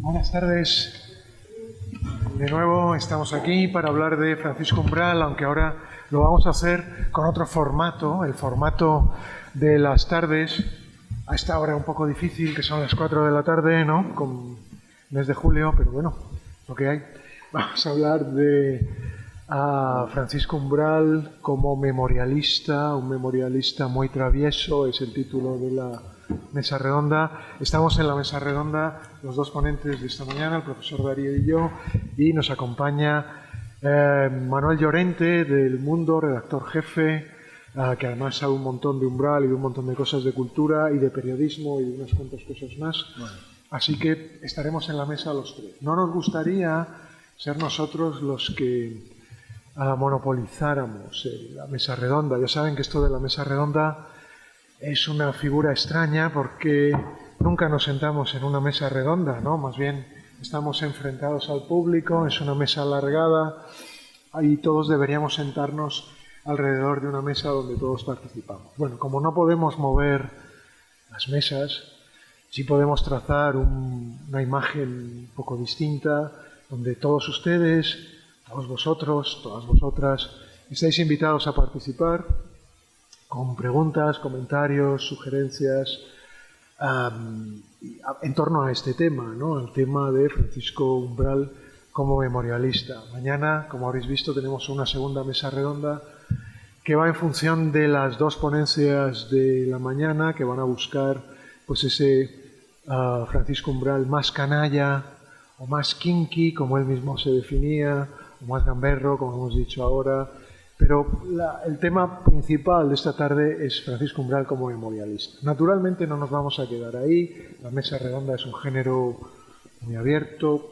Buenas tardes. De nuevo estamos aquí para hablar de Francisco Umbral, aunque ahora lo vamos a hacer con otro formato, el formato de las tardes, a esta hora un poco difícil, que son las 4 de la tarde, ¿no? Con mes de julio, pero bueno, lo que hay. Vamos a hablar de Francisco Umbral como memorialista, un memorialista muy travieso, es el título de la mesa redonda. Estamos en la mesa redonda, los dos ponentes de esta mañana, el profesor Darío y yo, y nos acompaña Manuel Llorente del Mundo, redactor jefe, que además sabe un montón de Umbral y de un montón de cosas de cultura y de periodismo y de unas cuantas cosas más. Bueno. Así que estaremos en la mesa los tres. No nos gustaría ser nosotros los que monopolizáramos la mesa redonda. Ya saben que esto de la mesa redonda es una figura extraña porque nunca nos sentamos en una mesa redonda, ¿no? Más bien estamos enfrentados al público, es una mesa alargada y todos deberíamos sentarnos alrededor de una mesa donde todos participamos. Bueno, como no podemos mover las mesas, sí podemos trazar una imagen un poco distinta donde todos ustedes, todos vosotros, todas vosotras, estáis invitados a participar con preguntas, comentarios, sugerencias en torno a este tema, ¿no? El tema de Francisco Umbral como memorialista. Mañana, como habréis visto, tenemos una segunda mesa redonda que va en función de las dos ponencias de la mañana, que van a buscar pues ese Francisco Umbral más canalla o más kinky, como él mismo se definía, o más gamberro, como hemos dicho ahora. Pero el tema principal de esta tarde es Francisco Umbral como memorialista. Naturalmente no nos vamos a quedar ahí, la mesa redonda es un género muy abierto.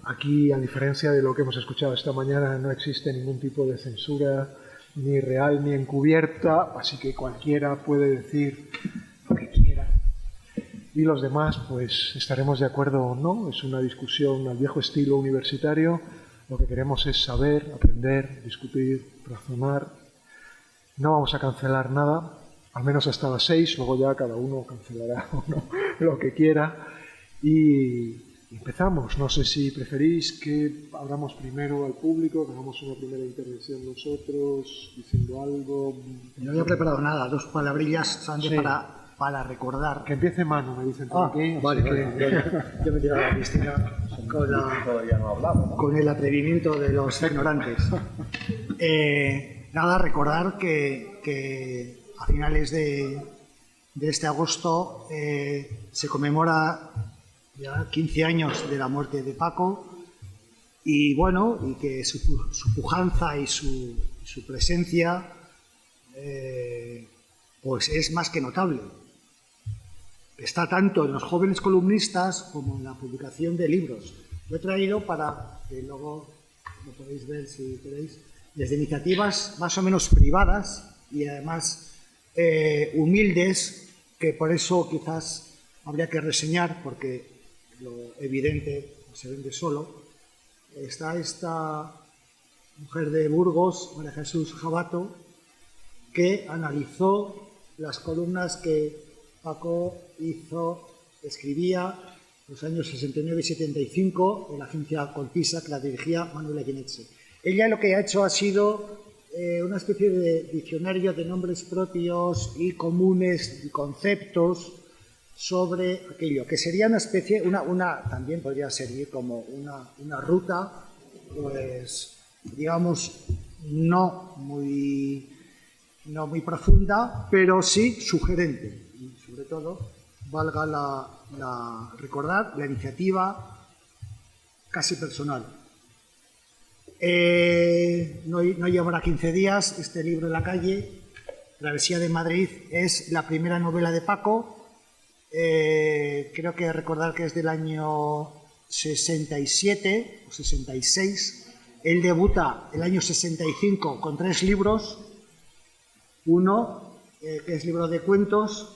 Aquí, a diferencia de lo que hemos escuchado esta mañana, no existe ningún tipo de censura, ni real ni encubierta, así que cualquiera puede decir lo que quiera. Y los demás, pues estaremos de acuerdo o no, es una discusión al viejo estilo universitario. Lo que queremos es saber, aprender, discutir, razonar. No vamos a cancelar nada, al menos hasta las 6, luego ya cada uno cancelará o no lo que quiera. Y empezamos. No sé si preferís que abramos primero al público, que hagamos una primera intervención nosotros, diciendo algo. No había preparado nada, dos palabrillas, Sandy, sí, para recordar. Que empiece Manu, me dicen por aquí. Vale, yo me tiro a la piscina con el atrevimiento de los ignorantes. Nada, recordar que a finales de este agosto se conmemora ya 15 años de la muerte de Paco y bueno, y que su pujanza y su presencia pues es más que notable. Está tanto en los jóvenes columnistas como en la publicación de libros. Lo he traído para que luego lo podéis ver si queréis, desde iniciativas más o menos privadas y además humildes, que por eso quizás habría que reseñar, porque lo evidente se vende solo. Está esta mujer de Burgos, María Jesús Jabato, que analizó las columnas que Paco escribía en los años 69 y 75 en la agencia Colpisa, que la dirigía Manuela Guinetxe. Ella lo que ha hecho ha sido una especie de diccionario de nombres propios y comunes y conceptos sobre aquello, que sería una especie, también podría servir como una ruta, pues digamos, no muy profunda, pero sí sugerente. Y sobre todo, valga recordar la iniciativa casi personal. No llevará 15 días este libro en la calle. Travesía de Madrid es la primera novela de Paco. Creo que recordar que es del año 67 o 66. Él debuta el año 65 con 3 libros. Uno, que es libro de cuentos,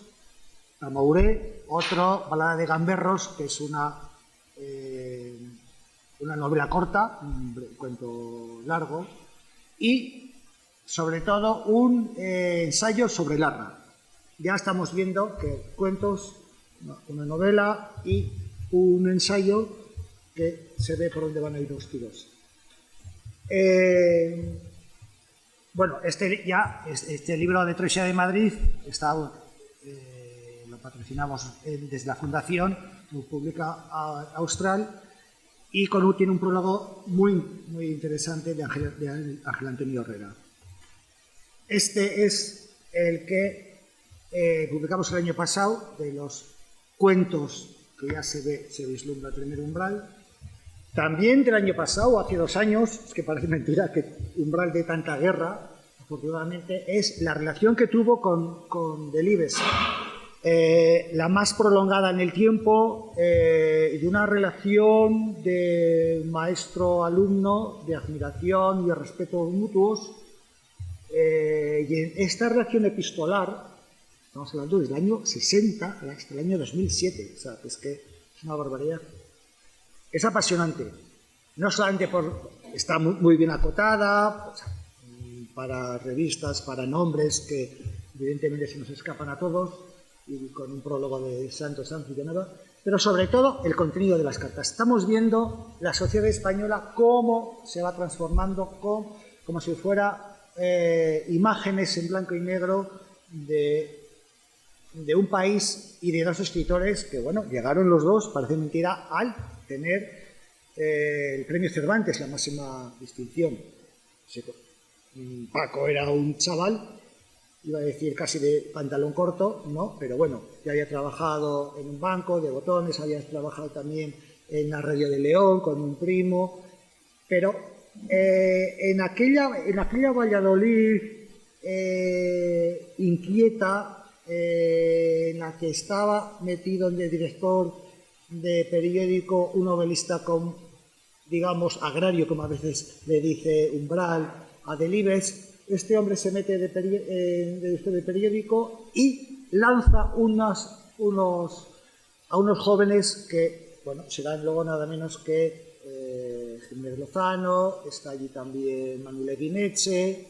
Tamouré. Otro, Balada de Gamberros, que es una novela corta, un cuento largo. Y, sobre todo, un ensayo sobre Larra. Ya estamos viendo que cuentos, una novela y un ensayo que se ve por dónde van a ir los tiros. Bueno, este libro de Troya de Madrid lo patrocinamos desde la Fundación, lo publica Austral, y tiene un prólogo muy interesante de Ángel Antonio Herrera. Este es el que publicamos el año pasado, de los cuentos que ya se vislumbra el primer umbral. También del año pasado, hace 2 años, es que parece mentira que umbral de tanta guerra, afortunadamente, es la relación que tuvo con Delibes. La más prolongada en el tiempo, de una relación de maestro-alumno, de admiración y de respeto mutuos. Y en esta relación epistolar, estamos hablando desde el año 60 hasta el año 2007, o sea, es que es una barbaridad. Es apasionante, no solamente está muy bien acotada, o sea, para revistas, para nombres que evidentemente se nos escapan a todos, y con un prólogo de Santos Sanz y de Nava, pero sobre todo el contenido de las cartas. Estamos viendo la sociedad española cómo se va transformando, como si fuera imágenes en blanco y negro de un país y de 2 escritores que, bueno, llegaron los dos, parece mentira, al tener el premio Cervantes, la máxima distinción. Paco era un chaval, iba a decir casi de pantalón corto, ¿no? Pero bueno, ya había trabajado en un banco de botones, había trabajado también en la Radio de León con un primo, pero en aquella Valladolid inquieta, en la que estaba metido de director de periódico, un novelista digamos, agrario, como a veces le dice Umbral a Delibes, este hombre se mete de director de periódico y lanza a unos jóvenes que, bueno, serán luego nada menos que Jiménez Lozano, está allí también Manuel Eguineche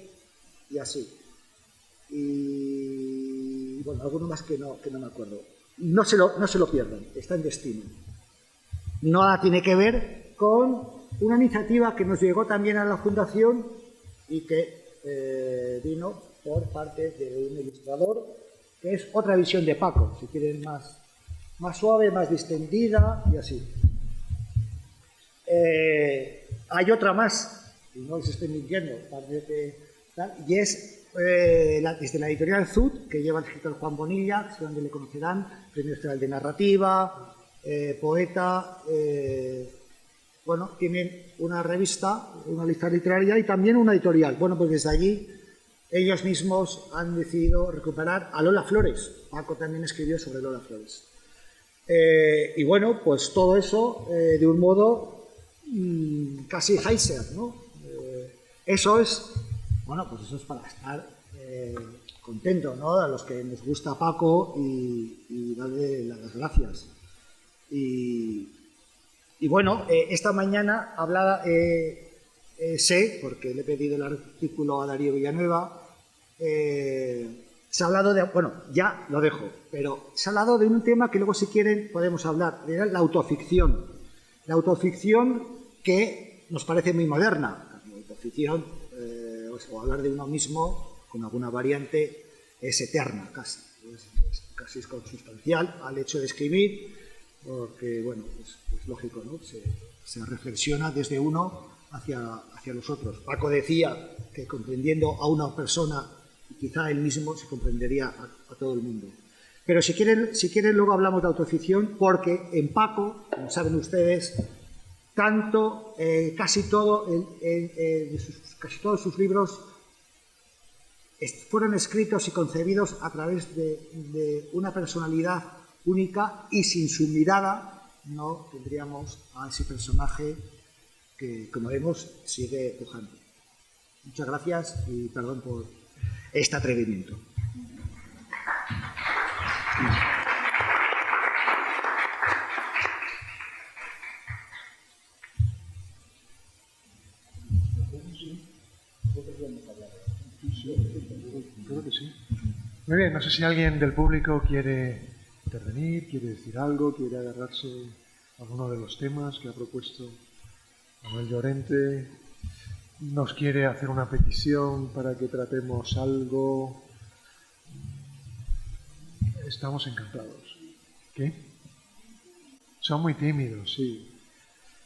y así. Y bueno, alguno más que no me acuerdo. No se lo pierdan, está en Destino. Nada tiene que ver con una iniciativa que nos llegó también a la Fundación y que vino por parte de un ilustrador, que es otra visión de Paco, si quieren más suave, más distendida y así. Hay otra más, y no les estoy mintiendo, y es desde la editorial Zut, que lleva el escritor Juan Bonilla, donde le conocerán, Premio Estatal de Narrativa, poeta. Bueno, tienen una revista, una lista literaria y también una editorial. Bueno, pues desde allí ellos mismos han decidido recuperar a Lola Flores. Paco también escribió sobre Lola Flores. Y bueno, pues todo eso de un modo casi Heiser, ¿no? Eso es, bueno, pues eso es para estar contento, ¿no? A los que nos gusta Paco y darle las gracias. Y bueno, esta mañana hablaba, sé, porque le he pedido el artículo a Darío Villanueva, se ha hablado de, bueno, ya lo dejo, pero se ha hablado de un tema que luego si quieren podemos hablar, de la autoficción. La autoficción que nos parece muy moderna. La autoficción, o hablar de uno mismo con alguna variante, es eterna casi. Casi es consustancial al hecho de escribir, porque, bueno, es lógico, ¿no? Se reflexiona desde uno hacia los otros. Paco decía que comprendiendo a una persona, quizá él mismo se comprendería a todo el mundo. Pero si quieren luego hablamos de autoficción, porque en Paco, como saben ustedes, casi todos sus libros fueron escritos y concebidos a través de una personalidad única, y sin su mirada no tendríamos a ese personaje que, como vemos, sigue pujante. Muchas gracias y perdón por este atrevimiento. Creo que sí. Muy bien, no sé si alguien del público quiere intervenir, quiere decir algo, quiere agarrarse alguno de los temas que ha propuesto Manuel Llorente. Nos quiere hacer una petición para que tratemos algo. Estamos encantados. ¿Qué? Son muy tímidos, sí.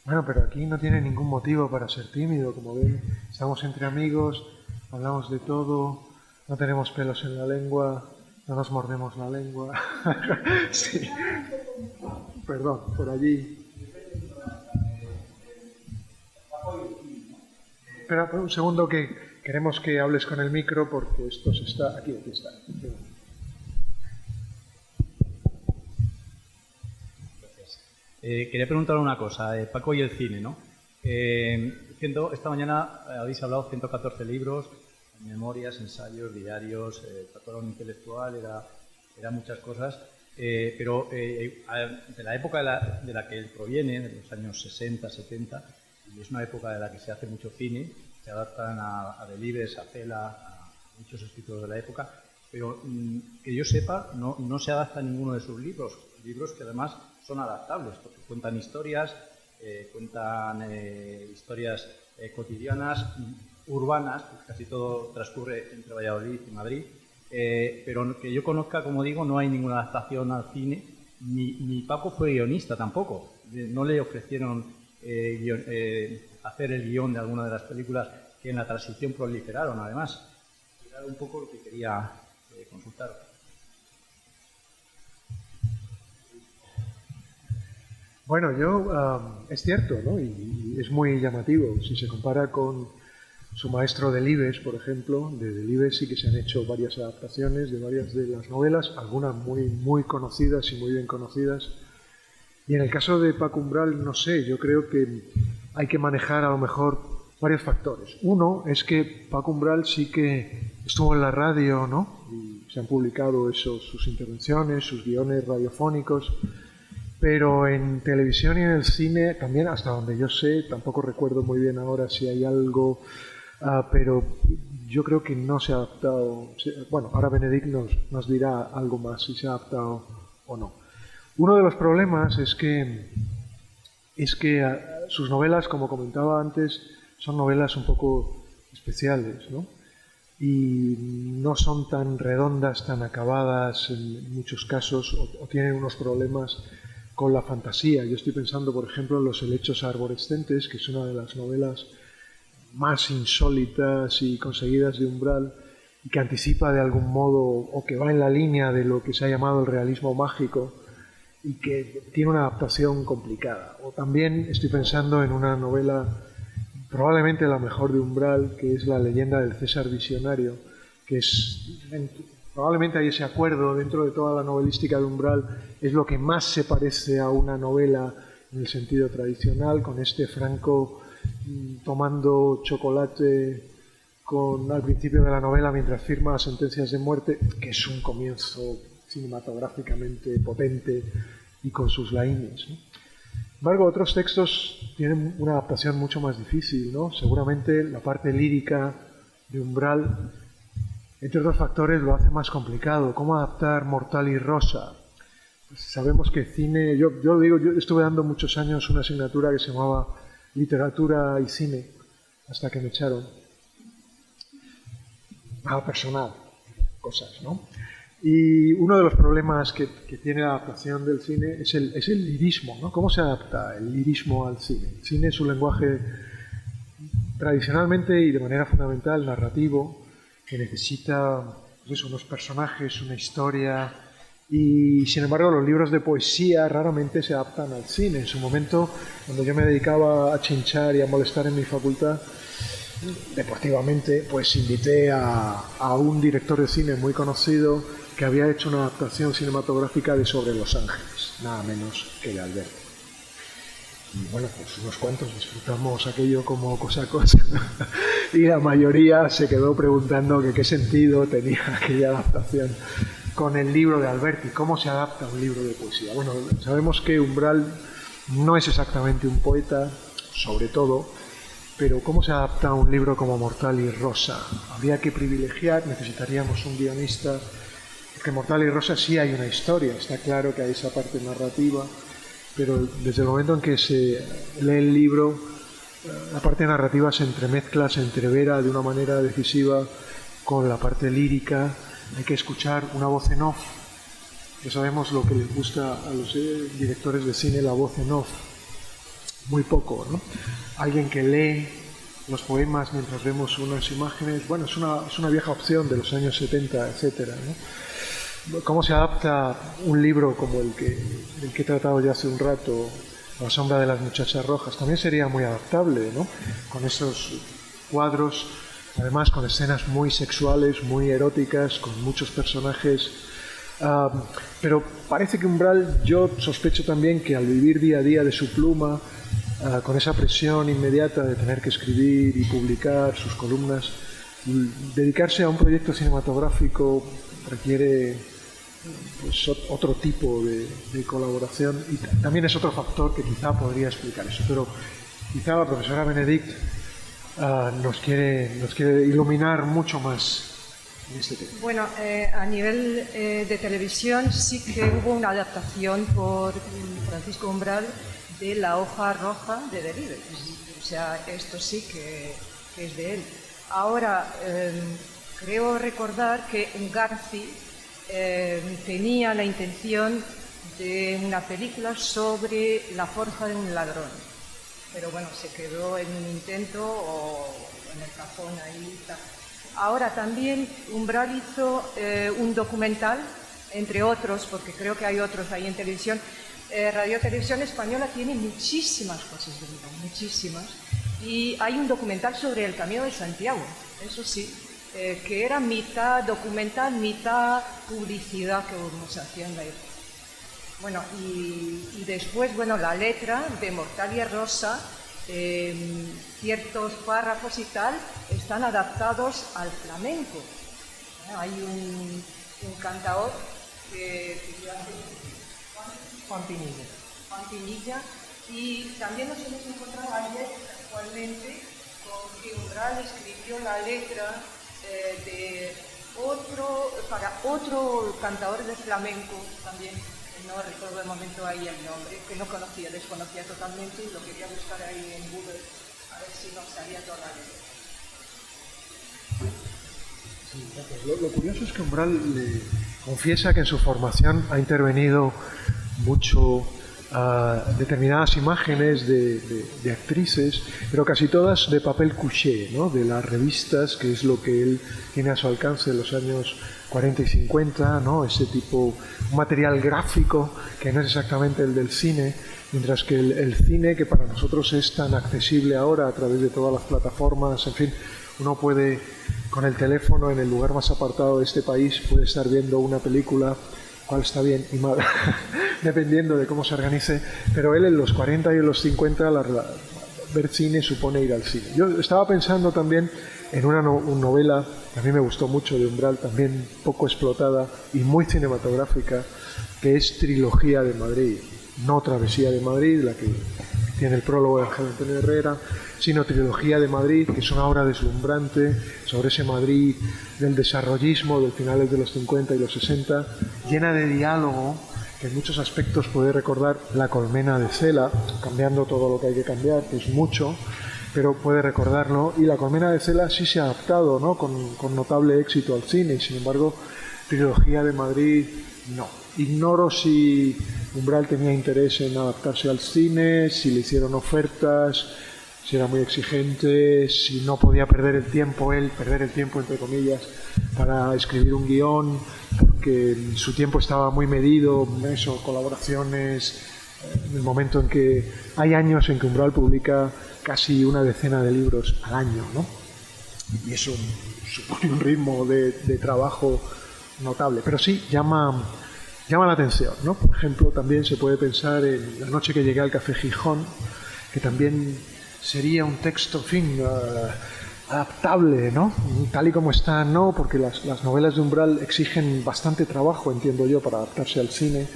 Bueno, pero aquí no tiene ningún motivo para ser tímido. Como ven, estamos entre amigos, hablamos de todo, no tenemos pelos en la lengua, no nos mordemos la lengua. Sí. Perdón, por allí. Espera un segundo que queremos que hables con el micro porque esto se está... Aquí está. Quería preguntar una cosa, Paco y el cine, ¿no? Esta mañana habéis hablado 114 libros, memorias, ensayos, diarios, patrón intelectual, era muchas cosas, pero de la época de la que él proviene, de los años 60, 70, y es una época de la que se hace mucho cine, se adaptan a Delibes, a Cela, a muchos escritores de la época, pero que yo sepa, no se adapta a ninguno de sus libros que además son adaptables, porque cuentan historias cotidianas, urbanas, pues casi todo transcurre entre Valladolid y Madrid, pero que yo conozca, como digo, no hay ninguna adaptación al cine, ni Paco fue guionista tampoco, no le ofrecieron hacer el guión de alguna de las películas que en la transición proliferaron, además. Era un poco lo que quería consultar. Bueno, es cierto, ¿no? Y es muy llamativo. Si se compara con su maestro Delibes, por ejemplo, de Delibes sí que se han hecho varias adaptaciones de varias de las novelas, algunas muy, muy conocidas y muy bien conocidas. Y en el caso de Paco Umbral, no sé, yo creo que hay que manejar a lo mejor varios factores. Uno es que Paco Umbral sí que estuvo en la radio, ¿no? Y se han publicado sus intervenciones, sus guiones radiofónicos. Pero en televisión y en el cine también, hasta donde yo sé, tampoco recuerdo muy bien ahora si hay algo, pero yo creo que no se ha adaptado. Bueno, ahora Benedict nos dirá algo más, si se ha adaptado o no. Uno de los problemas es que sus novelas, como comentaba antes, son novelas un poco especiales, ¿no? Y no son tan redondas, tan acabadas en muchos casos, o tienen unos problemas con la fantasía. Yo estoy pensando, por ejemplo, en Los helechos arborescentes, que es una de las novelas más insólitas y conseguidas de Umbral, y que anticipa de algún modo, o que va en la línea de lo que se ha llamado el realismo mágico, y que tiene una adaptación complicada. O también estoy pensando en una novela, probablemente la mejor de Umbral, que es La leyenda del César Visionario, que es... Probablemente hay ese acuerdo dentro de toda la novelística de Umbral, es lo que más se parece a una novela en el sentido tradicional, con este Franco tomando chocolate al principio de la novela mientras firma sentencias de muerte, que es un comienzo cinematográficamente potente y con sus laínes, ¿no? Sin embargo, otros textos tienen una adaptación mucho más difícil, ¿no? Seguramente la parte lírica de Umbral, entre otros factores, lo hace más complicado. ¿Cómo adaptar Mortal y Rosa? Pues sabemos que cine... Yo estuve dando muchos años una asignatura que se llamaba Literatura y Cine, hasta que me echaron. Nada personal, cosas, ¿no? Y uno de los problemas que tiene la adaptación del cine es el lirismo, ¿no? ¿Cómo se adapta el lirismo al cine? El cine es un lenguaje tradicionalmente y de manera fundamental narrativo, que necesita pues unos personajes, una historia, y sin embargo los libros de poesía raramente se adaptan al cine. En su momento, cuando yo me dedicaba a chinchar y a molestar en mi facultad, deportivamente, pues invité a un director de cine muy conocido que había hecho una adaptación cinematográfica de Sobre los Ángeles, nada menos que de Alberti. Y bueno, pues unos cuantos disfrutamos aquello como cosa a cosa, y la mayoría se quedó preguntando que qué sentido tenía aquella adaptación con el libro de Alberti, cómo se adapta un libro de poesía. Bueno, sabemos que Umbral no es exactamente un poeta, sobre todo, pero cómo se adapta un libro como Mortal y Rosa. Habría que privilegiar, necesitaríamos un guionista, porque Mortal y Rosa sí hay una historia, está claro que hay esa parte narrativa, pero desde el momento en que se lee el libro, la parte narrativa se entremezcla, se entrevera de una manera decisiva con la parte lírica. Hay que escuchar una voz en off. Ya sabemos lo que les gusta a los directores de cine, la voz en off. Muy poco, ¿no? Alguien que lee los poemas mientras vemos unas imágenes. Bueno, es una vieja opción de los años 70, etcétera, ¿no? ¿Cómo se adapta un libro como el que he tratado ya hace un rato, La sombra de las muchachas rojas? También sería muy adaptable, ¿no? Con esos cuadros, además con escenas muy sexuales, muy eróticas, con muchos personajes. Pero parece que Umbral, yo sospecho también que al vivir día a día de su pluma, con esa presión inmediata de tener que escribir y publicar sus columnas, dedicarse a un proyecto cinematográfico requiere pues otro tipo de colaboración, y también es otro factor que quizá podría explicar eso. Pero quizá la profesora Benedict nos quiere iluminar mucho más en este tema. Bueno, a nivel de televisión sí que hubo una adaptación por Francisco Umbral de La hoja roja de Delibes. O sea, esto sí que es de él. Ahora, creo recordar que Garci tenía la intención de una película sobre la forja de un ladrón, pero bueno, se quedó en un intento o en el cajón ahí. Ahora también Umbral hizo un documental, entre otros, porque creo que hay otros ahí en televisión. Radio Televisión Española tiene muchísimas cosas de Umbral, muchísimas, y hay un documental sobre el Camino de Santiago, eso sí, que era mitad documental, mitad publicidad que nos hacían ahí. Bueno, y después, bueno, la letra de Mortalia Rosa, ciertos párrafos y tal, están adaptados al flamenco. Hay un cantaor que Juan Pinilla, y también nos hemos encontrado ayer actualmente con que Umbral escribió la letra para otro cantador de flamenco también, que no recuerdo de momento ahí el nombre, que desconocía totalmente, y lo quería buscar ahí en Google a ver si nos salía toda la letra. Lo curioso es que Umbral le confiesa que en su formación ha intervenido mucho determinadas imágenes de actrices, pero casi todas de papel couché, ¿no? De las revistas, que es lo que él tiene a su alcance en los años 40 y 50, ¿no? Ese tipo, un material gráfico que no es exactamente el del cine, mientras que el cine, que para nosotros es tan accesible ahora a través de todas las plataformas, en fin, uno puede, con el teléfono en el lugar más apartado de este país, puede estar viendo una película, cual está bien y mal, dependiendo de cómo se organice, pero él en los 40 y en los 50 ver cine supone ir al cine. Yo estaba pensando también en una novela que a mí me gustó mucho de Umbral, también poco explotada y muy cinematográfica, que es Trilogía de Madrid, no Travesía de Madrid, la que tiene el prólogo de Ángel Antonio Herrera, sino Trilogía de Madrid, que es una obra deslumbrante sobre ese Madrid del desarrollismo de finales de los 50 y los 60, llena de diálogo, que en muchos aspectos puede recordar La colmena de Cela, cambiando todo lo que hay que cambiar, que es mucho, pero puede recordarlo, y La colmena de Cela sí se ha adaptado, ¿no? con notable éxito al cine, y sin embargo Trilogía de Madrid no. Ignoro si Umbral tenía interés en adaptarse al cine, si le hicieron ofertas, si era muy exigente, si no podía perder el tiempo entre comillas, para escribir un guión, porque su tiempo estaba muy medido, eso, colaboraciones, en el momento en que hay años en que Umbral publica casi una decena de libros al año, ¿no? Y eso supone un ritmo de trabajo notable, pero sí llama la atención, ¿no? Por ejemplo, también se puede pensar en La noche que llegué al Café Gijón, que también sería un texto, en fin, adaptable, ¿no? Tal y como está, no, porque las novelas de Umbral exigen bastante trabajo, entiendo yo, para adaptarse al cine,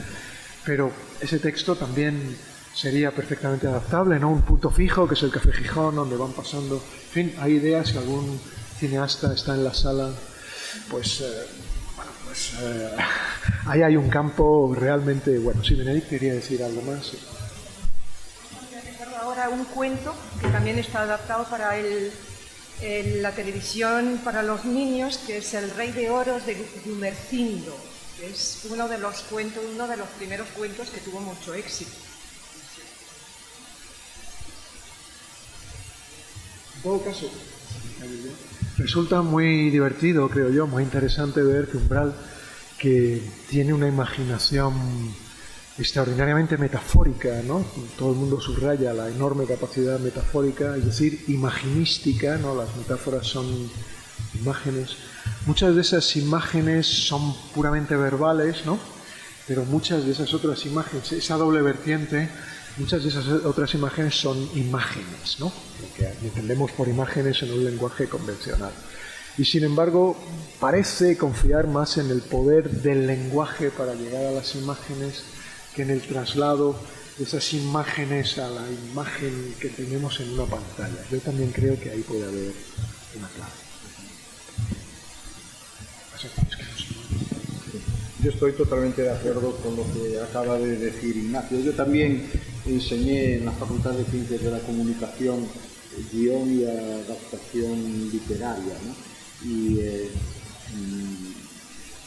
pero ese texto también sería perfectamente adaptable, ¿no? Un punto fijo, que es el Café Gijón, donde van pasando... En fin, hay ideas, si algún cineasta está en la sala, pues... ahí hay un campo realmente bueno. Sí, Benedict quería decir algo más. ahora un cuento que también está adaptado para la televisión para los niños, que es El Rey de Oros de Gumercindo, que es uno de los primeros cuentos que tuvo mucho éxito. En todo caso, resulta muy divertido, creo yo, muy interesante ver que Umbral, que tiene una imaginación extraordinariamente metafórica, ¿no? Todo el mundo subraya la enorme capacidad metafórica, es decir, imaginística, ¿no? Las metáforas son imágenes. Muchas de esas imágenes son puramente verbales, ¿no? Pero muchas de esas otras imágenes, esa doble vertiente, muchas de esas otras imágenes son imágenes, ¿no? Lo que entendemos por imágenes en un lenguaje convencional. Y sin embargo, parece confiar más en el poder del lenguaje para llegar a las imágenes que en el traslado de esas imágenes a la imagen que tenemos en una pantalla. Yo también creo que ahí puede haber una clave. Yo estoy totalmente de acuerdo con lo que acaba de decir Ignacio. Yo también enseñé en la Facultad de Ciencias de la Comunicación guión y adaptación literaria, ¿no? Y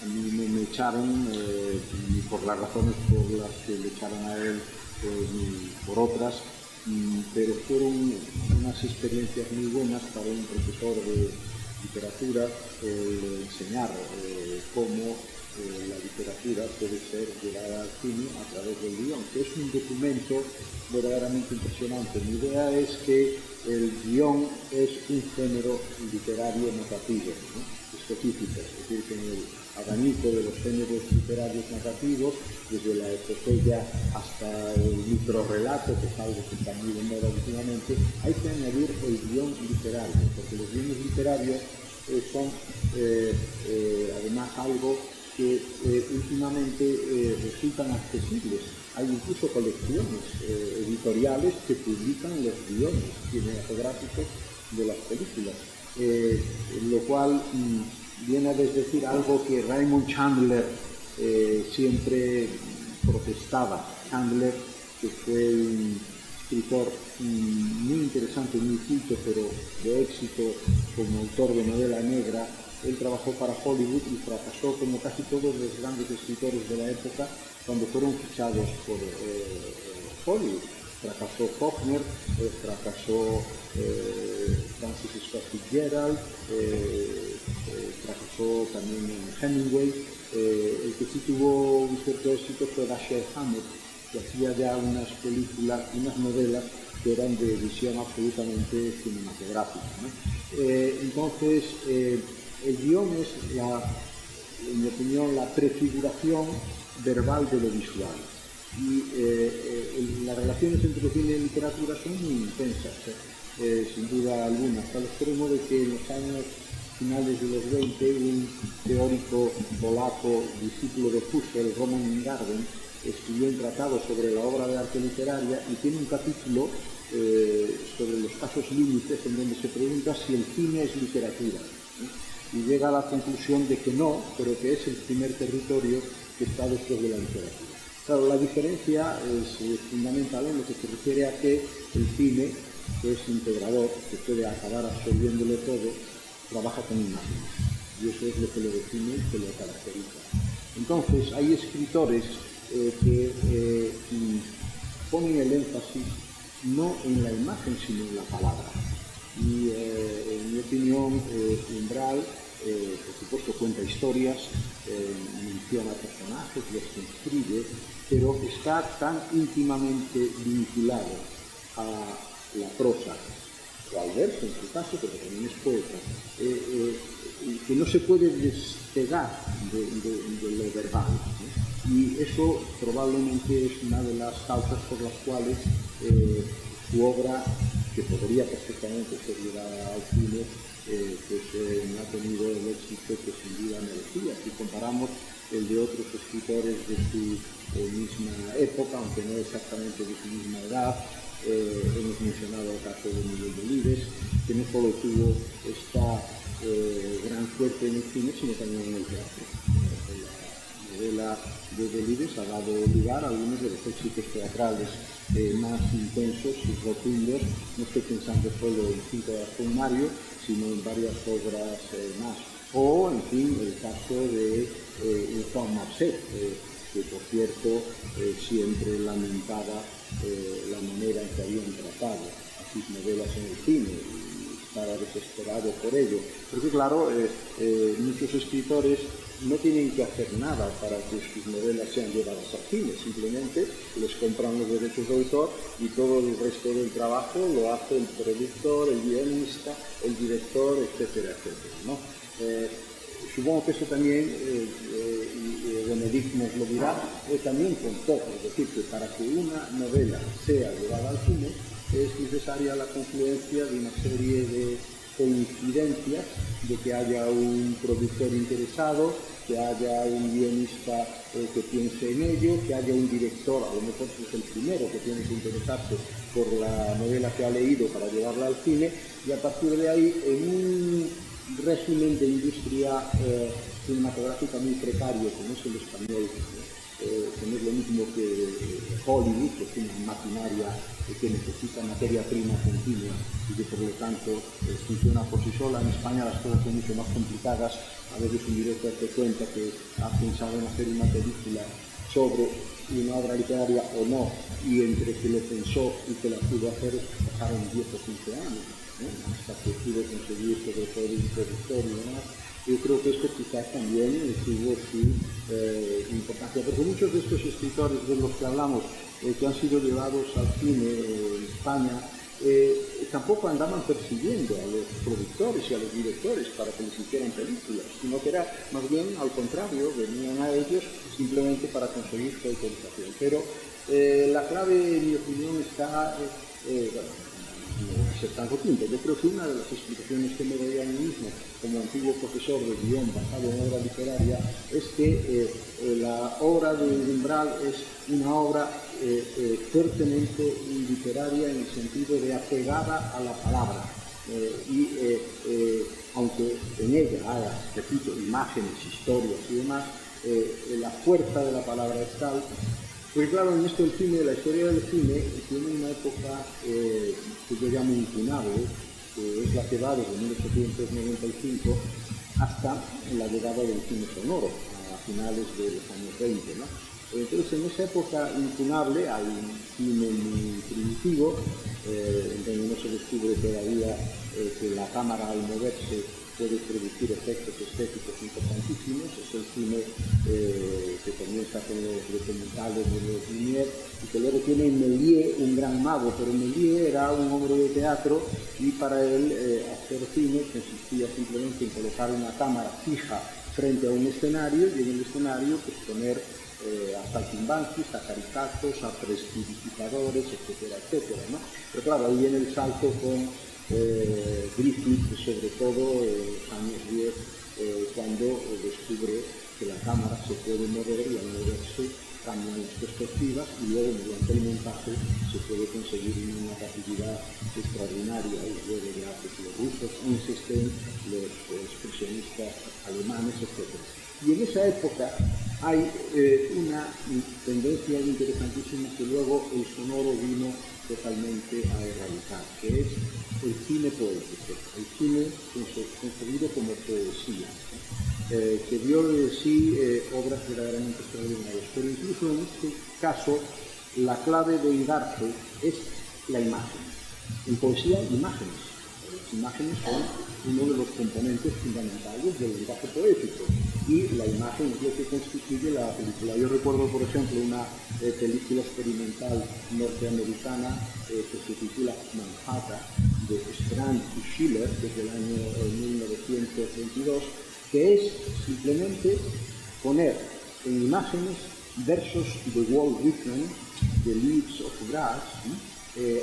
a mí me echaron, y por las razones por las que le echaron a él, ni por otras, pero fueron unas experiencias muy buenas para un profesor de literatura enseñar cómo la literatura puede ser llevada al cine a través del guión, que es un documento verdaderamente impresionante. Mi idea es que el guión es un género literario narrativo, ¿no? Específico, es decir, que en el abanico de los géneros literarios narrativos, desde la epopeya hasta el microrrelato, que es algo que está muy de moda últimamente, hay que añadir el guión literario, porque los guiones literarios son además algo que últimamente resultan accesibles. Hay incluso colecciones editoriales que publican los guiones cinematográficos de las películas, lo cual viene a desdecir algo que Raymond Chandler siempre protestaba. Chandler, que fue un escritor muy interesante, muy culto, pero de éxito como autor de novela negra, él trabajó para Hollywood y fracasó como casi todos los grandes escritores de la época cuando fueron fichados por Hollywood. Fracasó Faulkner, fracasó Francis Scott Fitzgerald, fracasó también Hemingway. El que sí tuvo un cierto éxito fue Dashiell Hammett, que hacía ya unas películas, unas novelas que eran de visión absolutamente cinematográfica, ¿no? Entonces, el guión es, en mi opinión, la prefiguración verbal de lo visual. Y las relaciones entre cine y literatura son muy intensas, sin duda alguna, hasta el extremo de que en los años finales de los 20 un teórico polaco, discípulo de Husserl, Roman Ingarden, escribió un tratado sobre la obra de arte literaria y tiene un capítulo sobre los casos límites en donde se pregunta si el cine es literatura, y llega a la conclusión de que no, pero que es el primer territorio que está después de la literatura. Claro, la diferencia es fundamental en lo que se refiere a que el cine, que es integrador, que puede acabar absorbiéndolo todo, trabaja con imágenes, y eso es lo que lo define, que lo caracteriza. Entonces, hay escritores que ponen el énfasis no en la imagen, sino en la palabra. Y en mi opinión, Umbral, por supuesto, cuenta historias, menciona personajes, los construye, pero está tan íntimamente vinculado a la prosa, o al verso en su caso, pero también es poeta, que no se puede despegar de lo verbal, ¿no? Y eso probablemente es una de las causas por las cuales su obra, que podría perfectamente ser llevada al cine, no ha tenido el éxito que sin duda merecía. Si comparamos el de otros escritores de su misma época, aunque no exactamente de su misma edad, hemos mencionado el caso de Miguel Delibes, que no solo tuvo esta gran suerte en el cine, sino también en el teatro. La novela de Delibes ha dado lugar a algunos de los éxitos teatrales más intensos y rotundos. No estoy pensando solo en Cinco horas con Mario, sino en varias obras más. O, en fin, el caso de Juan Marcet, que por cierto siempre lamentaba la manera en que habían tratado a sus novelas en el cine y estaba desesperado por ello. Porque claro, muchos escritores no tienen que hacer nada para que sus novelas sean llevadas al cine, simplemente les compran los derechos de autor y todo el resto del trabajo lo hace el productor, el guionista, el director, etcétera, etcétera, ¿no? Supongo que eso también, Benedict nos lo dirá, también contó, es decir, que para que una novela sea llevada al cine es necesaria la confluencia de una serie de coincidencias, de que haya un productor interesado, que haya un guionista que piense en ello, que haya un director, a lo mejor es el primero que tiene que interesarse por la novela que ha leído para llevarla al cine, y a partir de ahí, en un régimen de industria cinematográfica muy precario, como es el español, que no es lo mismo que Hollywood, que es una maquinaria que necesita materia prima continua y que por lo tanto funciona por sí sola. En España las cosas son mucho más complicadas. A veces un director te cuenta que ha pensado en hacer una película sobre una obra literaria o no, y entre que lo pensó y que la pudo hacer pasaron 10 o 15 años, hasta que pudo conseguir sobre todo un productor y demás. Yo creo que esto quizás también tuvo su importancia, porque muchos de estos escritores de los que hablamos, que han sido llevados al cine en España, tampoco andaban persiguiendo a los productores y a los directores para que les hicieran películas, sino que era más bien al contrario, venían a ellos simplemente para conseguir su autorización. Pero la clave, en mi opinión, está... no ser tan rotundo. Yo creo que una de las explicaciones que me doy a mí mismo como antiguo profesor de guión basado en obra literaria es que la obra de Umbral es una obra fuertemente literaria en el sentido de apegada a la palabra, aunque en ella haya, repito, imágenes, historias y demás, la fuerza de la palabra es tal. Pues claro, en esto del cine, la historia del cine tiene una época que yo llamo incunable, que es la que va desde 1895 hasta la llegada del cine sonoro, a finales de los años 20, ¿no? Entonces, en esa época incunable hay un cine muy primitivo, donde no se descubre todavía que la cámara al moverse puede producir efectos estéticos importantísimos. Es el cine que comienza con los documentales de los Lumière y que luego tiene en Méliès un gran mago, pero Méliès era un hombre de teatro y para él hacer cine consistía simplemente en colocar una cámara fija frente a un escenario y en el escenario pues poner a saltimbanquis, a caricatos, a prestidigitadores, etcétera, etcétera, ¿no? Pero claro, ahí viene el salto con Griffith, sobre todo en los años 10, cuando descubre que la cámara se puede mover y al moverse cambian las perspectivas y luego mediante el montaje se puede conseguir una rapidez extraordinaria, y luego ya pues, los rusos insisten, los expresionistas alemanes, etc. Y en esa época hay una tendencia interesantísima que luego el sonoro vino totalmente a erradicar, que es el cine poético, el cine concebido como poesía, que dio de sí obras verdaderamente extraordinarias. Pero incluso en este caso, la clave de Ugarte es la imagen. En poesía, imágenes. Las imágenes son uno de los componentes fundamentales del lenguaje poético y la imagen es lo que constituye la película. Yo recuerdo, por ejemplo, una película experimental norteamericana que se titula Manhattan, de Strand y Schiller, desde el año 1922, que es simplemente poner en imágenes versos de Walt Whitman, de Leaves of Grass,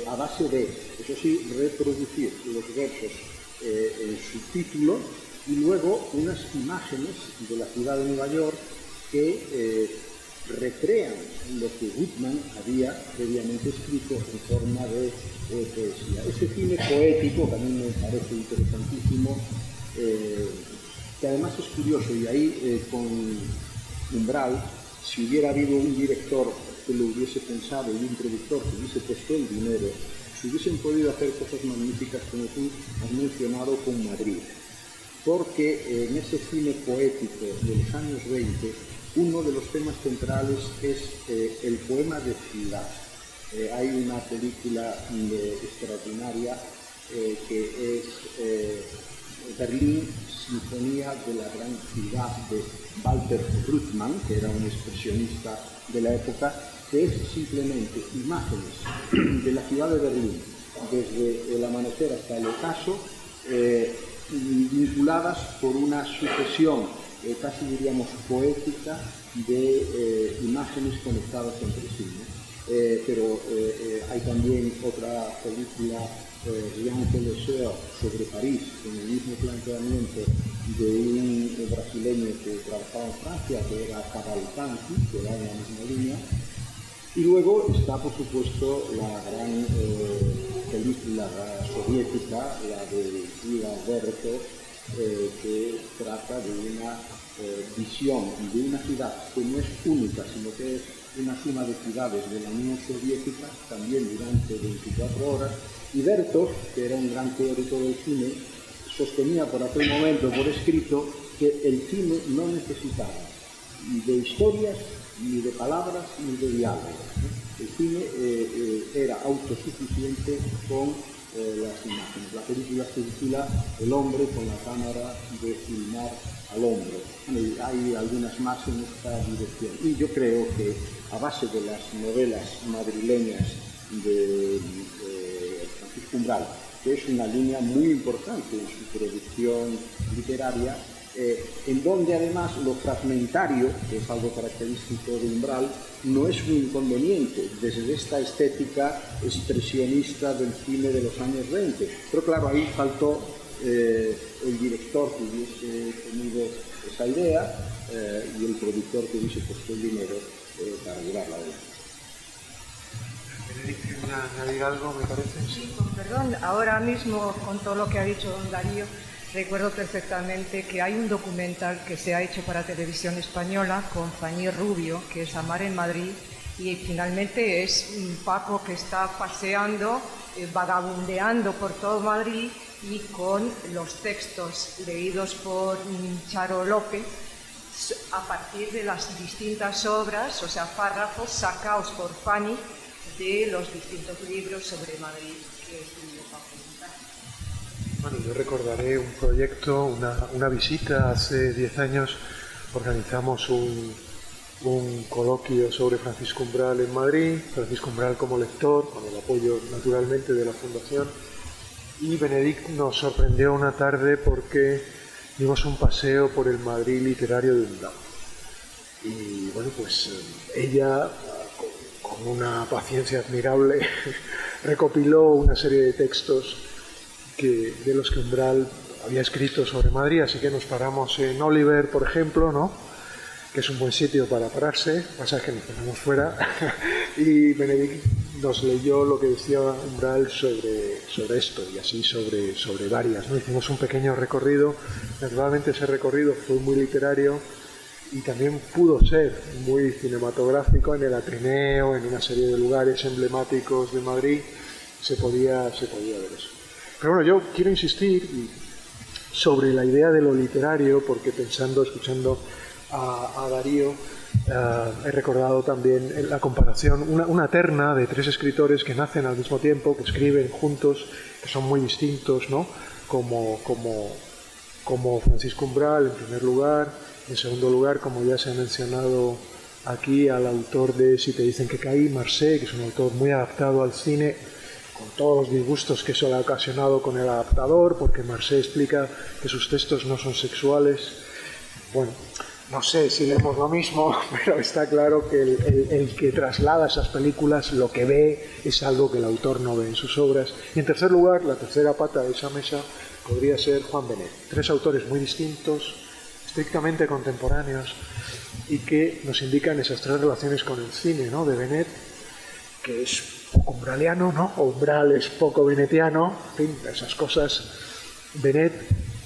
a base de, eso sí, reproducir los versos en su título y luego unas imágenes de la ciudad de Nueva York que recrean lo que Whitman había previamente escrito en forma de poesía. Ese cine poético que a mí me parece interesantísimo, que además es curioso, y ahí con Umbral, si hubiera habido un director que lo hubiese pensado y un productor que hubiese puesto el dinero, se hubiesen podido hacer cosas magníficas como tú has mencionado con Madrid. Porque en ese cine poético de los años 20, uno de los temas centrales es el poema de ciudad. Hay una película extraordinaria que es Berlín, Sinfonía de la Gran Ciudad, de Walter Ruttmann, que era un expresionista de la época, que es simplemente imágenes de la ciudad de Berlín, desde el amanecer hasta el ocaso, vinculadas por una sucesión, casi diríamos poética, de imágenes conectadas entre sí, ¿no? Pero hay también otra película, Rien que le soit, sobre París, con el mismo planteamiento de un brasileño que trabajaba en Francia, que era Cavalcanti, que era en la misma línea. Y luego está, por supuesto, la gran película soviética, la de Ida Vertov, que trata de una visión de una ciudad que no es única, sino que es una suma de ciudades de la Unión Soviética, también durante 24 horas. Y Vertov, que era un gran teórico del cine, sostenía por aquel momento, por escrito, que el cine no necesitaba ni de historias, ni de palabras, ni de diálogos. El cine era autosuficiente con las imágenes. La película se titula El hombre con la cámara de filmar al hombro. Hay algunas más en esta dirección. Y yo creo que a base de las novelas madrileñas de Francisco Umbral, que es una línea muy importante en su producción literaria, en donde además lo fragmentario, que es algo característico de Umbral, no es un inconveniente desde esta estética expresionista del cine de los años 20. Pero claro, ahí faltó el director que hubiese tenido esa idea y el productor que hubiese puesto el dinero para llevarla adelante. ¿Añadir algo, me parece? Sí, con perdón, ahora mismo con todo lo que ha dicho don Darío, recuerdo perfectamente que hay un documental que se ha hecho para Televisión Española con Fanny Rubio, que es Amar en Madrid, y finalmente es un Paco que está paseando, vagabundeando por todo Madrid y con los textos leídos por Charo López a partir de las distintas obras, o sea, párrafos sacados por Fanny de los distintos libros sobre Madrid que escribió Paco. Bueno, yo recordaré un proyecto, una visita hace 10 años. Organizamos un coloquio sobre Francisco Umbral en Madrid, Francisco Umbral como lector, con el apoyo naturalmente de la Fundación. Y Benedict nos sorprendió una tarde porque dimos un paseo por el Madrid literario de Umbral. Y bueno, pues ella, con una paciencia admirable, recopiló una serie de textos de los que Umbral había escrito sobre Madrid, así que nos paramos en Oliver, por ejemplo, ¿no? Que es un buen sitio para pararse, pasa que nos ponemos fuera, y Benedict nos leyó lo que decía Umbral sobre esto, y así sobre varias, ¿no? Hicimos un pequeño recorrido, naturalmente ese recorrido fue muy literario, y también pudo ser muy cinematográfico en el Ateneo, en una serie de lugares emblemáticos de Madrid, se podía ver eso. Pero bueno, yo quiero insistir sobre la idea de lo literario, porque escuchando a Darío, he recordado también la comparación, una terna de 3 escritores que nacen al mismo tiempo, que escriben juntos, que son muy distintos, ¿no? Como Francisco Umbral, en primer lugar. En segundo lugar, como ya se ha mencionado aquí, al autor de Si te dicen que caí, Marcé, que es un autor muy adaptado al cine, con todos los disgustos que eso le ha ocasionado con el adaptador, porque Marcé explica que sus textos no son sexuales. Bueno, no sé si leemos lo mismo, pero está claro que el que traslada esas películas lo que ve es algo que el autor no ve en sus obras. Y en tercer lugar, la tercera pata de esa mesa podría ser Juan Benet. 3 autores muy distintos, estrictamente contemporáneos, y que nos indican esas 3 relaciones con el cine, ¿no? De Benet, que es poco umbraliano, ¿no? O Umbral es poco benetiano, en fin, esas cosas. Benet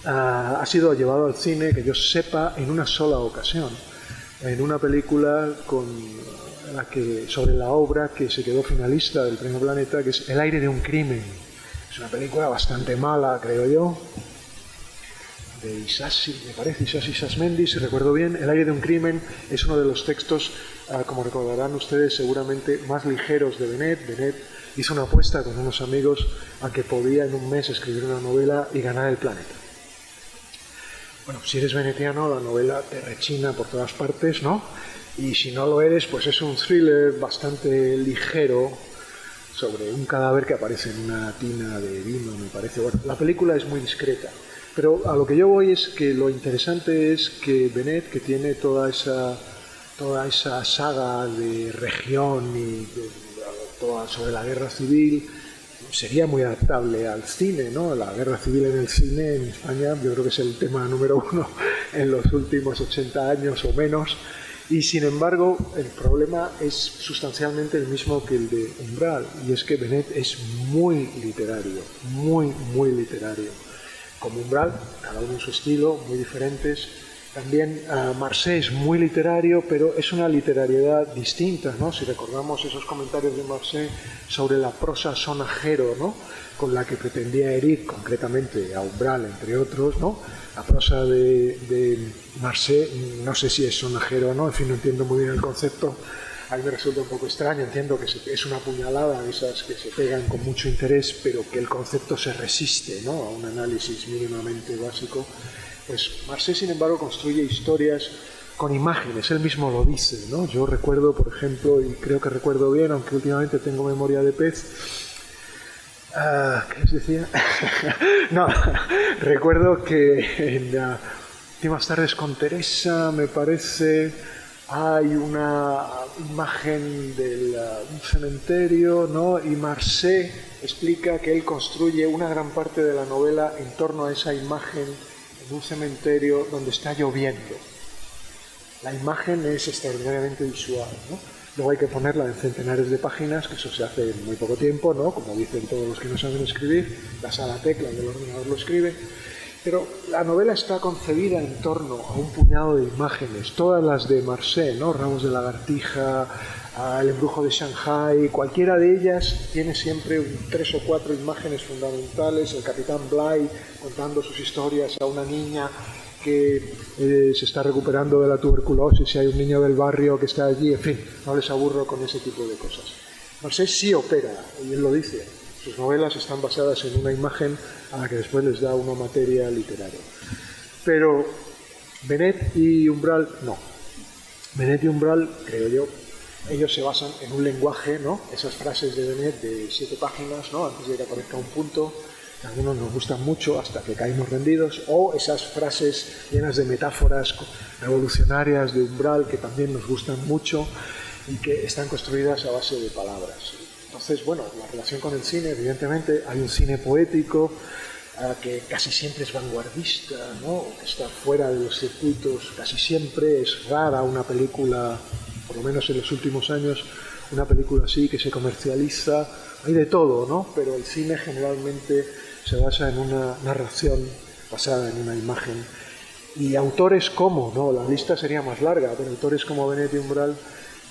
ha sido llevado al cine, que yo sepa, en una sola ocasión, en una película sobre la obra que se quedó finalista del Premio Planeta, que es El aire de un crimen. Es una película bastante mala, creo yo, de Isasi, me parece, Isasi Sasmendi, si recuerdo bien. El aire de un crimen es uno de los textos, como recordarán ustedes, seguramente más ligeros de Benet. Benet hizo una apuesta con unos amigos a que podía en un mes escribir una novela y ganar el Planeta. Bueno, si eres venetiano, la novela te rechina por todas partes, ¿no? Y si no lo eres, pues es un thriller bastante ligero sobre un cadáver que aparece en una tina de vino, me parece. Bueno, la película es muy discreta. Pero a lo que yo voy es que lo interesante es que Benet, que tiene toda esa saga de región y toda sobre la guerra civil, sería muy adaptable al cine, ¿no? La guerra civil en el cine en España yo creo que es el tema número 1 en los últimos 80 años o menos. Y sin embargo, el problema es sustancialmente el mismo que el de Umbral, y es que Benet es muy literario, muy, muy literario. Como Umbral, cada uno en su estilo, muy diferentes. También Marcé es muy literario, pero es una literariedad distinta, ¿no? Si recordamos esos comentarios de Marcé sobre la prosa sonajero, ¿no? Con la que pretendía herir concretamente a Umbral, entre otros, ¿no? La prosa de Marcé, no sé si es sonajero o no, en fin, no entiendo muy bien el concepto. A mí me resulta un poco extraño, entiendo que es una puñalada de esas que se pegan con mucho interés, pero que el concepto se resiste, ¿no? A un análisis mínimamente básico. Pues Marcé, sin embargo, construye historias con imágenes, él mismo lo dice, ¿no? Yo recuerdo, por ejemplo, y creo que recuerdo bien, aunque últimamente tengo memoria de pez, ¿qué les decía? No, recuerdo que en Últimas tardes con Teresa, me parece, hay una imagen de un cementerio, ¿no? Y Marcé explica que él construye una gran parte de la novela en torno a esa imagen en un cementerio donde está lloviendo. La imagen es extraordinariamente visual, ¿no? Luego hay que ponerla en centenares de páginas, que eso se hace en muy poco tiempo, ¿no? Como dicen todos los que no saben escribir, das a la tecla y el ordenador lo escribe. Pero la novela está concebida en torno a un puñado de imágenes, todas las de Marcé, ¿no? Ramos de lagartija, El embrujo de Shanghai, cualquiera de ellas tiene siempre 3 o 4 imágenes fundamentales. El capitán Bligh contando sus historias a una niña que se está recuperando de la tuberculosis y hay un niño del barrio que está allí, en fin, no les aburro con ese tipo de cosas. Marcé sí opera, y él lo dice, sus novelas están basadas en una imagen a la que después les da una materia literaria. Pero Benet y Umbral, no. Benet y Umbral, creo yo, ellos se basan en un lenguaje, ¿no? Esas frases de Benet de 7 páginas, ¿no? Antes de que aparezca un punto, que a algunos nos gustan mucho hasta que caímos rendidos, o esas frases llenas de metáforas revolucionarias de Umbral que también nos gustan mucho y que están construidas a base de palabras. Entonces, bueno, la relación con el cine, evidentemente, hay un cine poético que casi siempre es vanguardista, ¿no? Que está fuera de los circuitos, casi siempre es rara una película, por lo menos en los últimos años, una película así que se comercializa, hay de todo, ¿no? Pero el cine generalmente se basa en una narración basada en una imagen. Y autores como, ¿no? La lista sería más larga, pero autores como Benet y Umbral,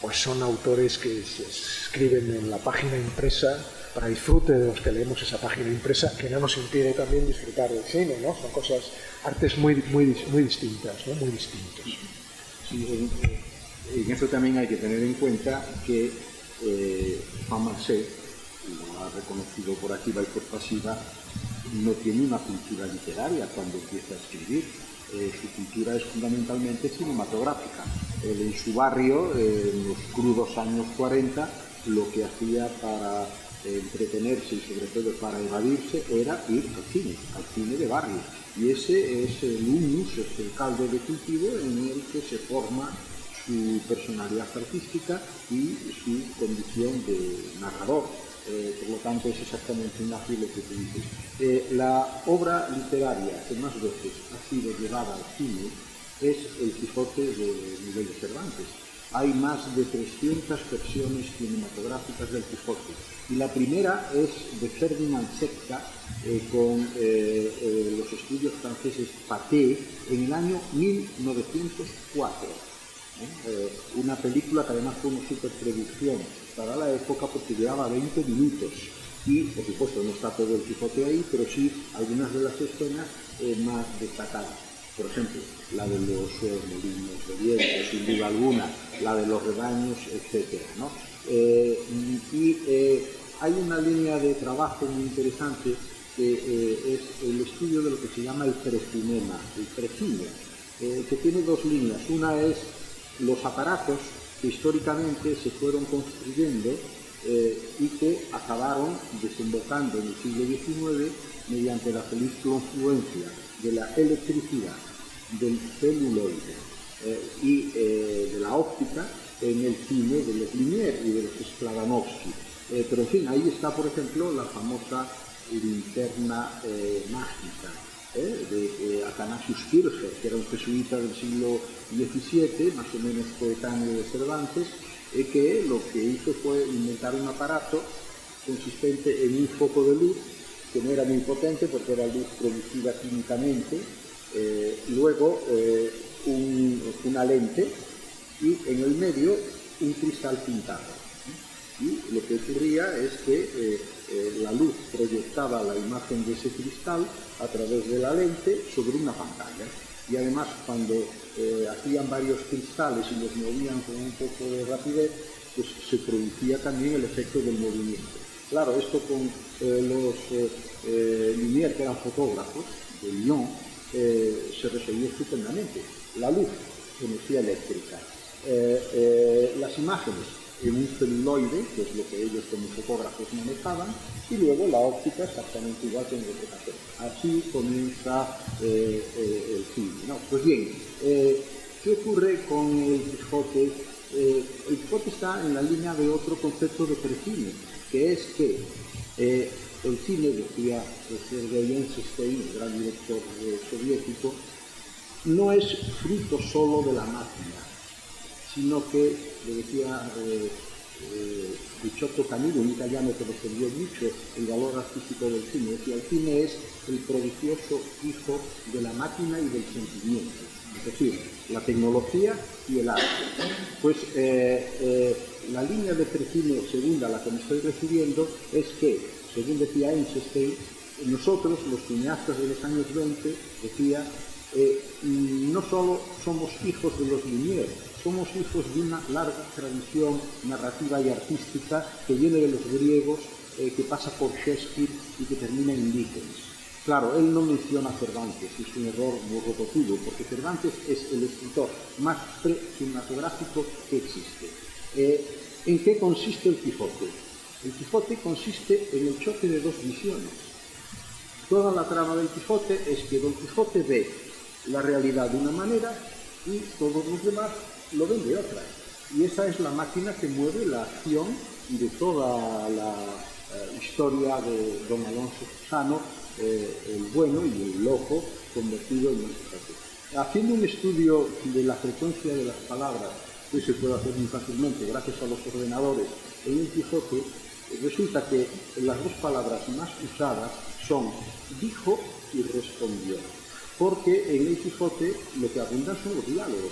pues son autores que se escriben en la página impresa para disfrute de los que leemos esa página impresa, que no nos impide también disfrutar del cine, ¿no? Son cosas, artes muy distintas, ¿no? Muy distintos. Sí, en eso también hay que tener en cuenta que Juan Marcé, lo ha reconocido por activa y por pasiva, no tiene una cultura literaria cuando empieza a escribir. Su cultura es fundamentalmente cinematográfica. Él en su barrio, en los crudos años 40, lo que hacía para entretenerse y sobre todo para evadirse era ir al cine de barrio. Y ese es el humus, es el caldo de cultivo en el que se forma su personalidad artística y su condición de narrador. Por lo tanto, es exactamente Ignacio lo que tú dices. La obra literaria que más veces ha sido llevada al cine es El Quijote de Miguel de Cervantes. Hay más de 300 versiones cinematográficas del Quijote. Y la primera es de Ferdinand Secta, con los estudios franceses Pathé, en el año 1904. Una película que además fue una superproducción para la época porque duraba 20 minutos. Y, por supuesto, no está todo el Quijote ahí, pero sí algunas de las escenas más destacadas. Por ejemplo, la de los molinos de viento, sin duda alguna, la de los rebaños, etc., ¿no? Hay una línea de trabajo muy interesante que es el estudio de lo que se llama el precinema, el precine, que tiene dos líneas. Una es los aparatos que históricamente se fueron construyendo y que acabaron desembocando en el siglo XIX mediante la feliz confluencia de la electricidad, del celuloide y de la óptica en el cine de los Lumière y de los Skladanovsky. Pero en fin, ahí está, por ejemplo, la famosa linterna mágica de Athanasius Kircher, que era un jesuita del siglo XVII, más o menos coetáneo de Cervantes, que lo que hizo fue inventar un aparato consistente en un foco de luz que no era muy potente porque era luz producida químicamente, luego una lente y en el medio un cristal pintado. Y lo que ocurría es que la luz proyectaba la imagen de ese cristal a través de la lente sobre una pantalla. Y además, cuando hacían varios cristales y los movían con un poco de rapidez, pues se producía también el efecto del movimiento. Claro, esto con los Lumière, que eran fotógrafos de Lyon, se resolvió estupendamente. La luz, energía eléctrica, las imágenes en un celuloide, que es lo que ellos como fotógrafos manejaban, y luego la óptica exactamente igual que en el retrato. Así comienza el cine, ¿no? Pues bien, ¿qué ocurre con el Quijote? El Quijote está en la línea de otro concepto de precine, que es que el cine, decía Sergei Eisenstein, el gran director soviético, no es fruto solo de la máquina, sino que, le decía Ricciotto Canino, un italiano que defendió mucho el valor artístico del cine, decía, el cine es el prodigioso hijo de la máquina y del sentimiento, es decir, la tecnología y el arte. Pues la línea de precine segunda a la que me estoy refiriendo es que, según decía Eisenstein, nosotros, los cineastas de los años 20, decía, no solo somos hijos de los Lumière, somos hijos de una larga tradición narrativa y artística que viene de los griegos, que pasa por Shakespeare y que termina en Dickens. Claro, él no menciona a Cervantes, es un error muy rotativo, porque Cervantes es el escritor más pre-cinematográfico que existe. ¿En qué consiste el Quijote? El Quijote consiste en el choque de dos visiones. Toda la trama del Quijote es que Don Quijote ve la realidad de una manera y todos los demás lo ven de otra. Y esa es la máquina que mueve la acción de toda la historia de Don Alonso Quijano, el bueno y el loco convertido en Don Quijote. Haciendo un estudio de la frecuencia de las palabras, que se puede hacer muy fácilmente gracias a los ordenadores, en el Quijote resulta que las dos palabras más usadas son dijo y respondió, porque en el Quijote lo que abundan son los diálogos.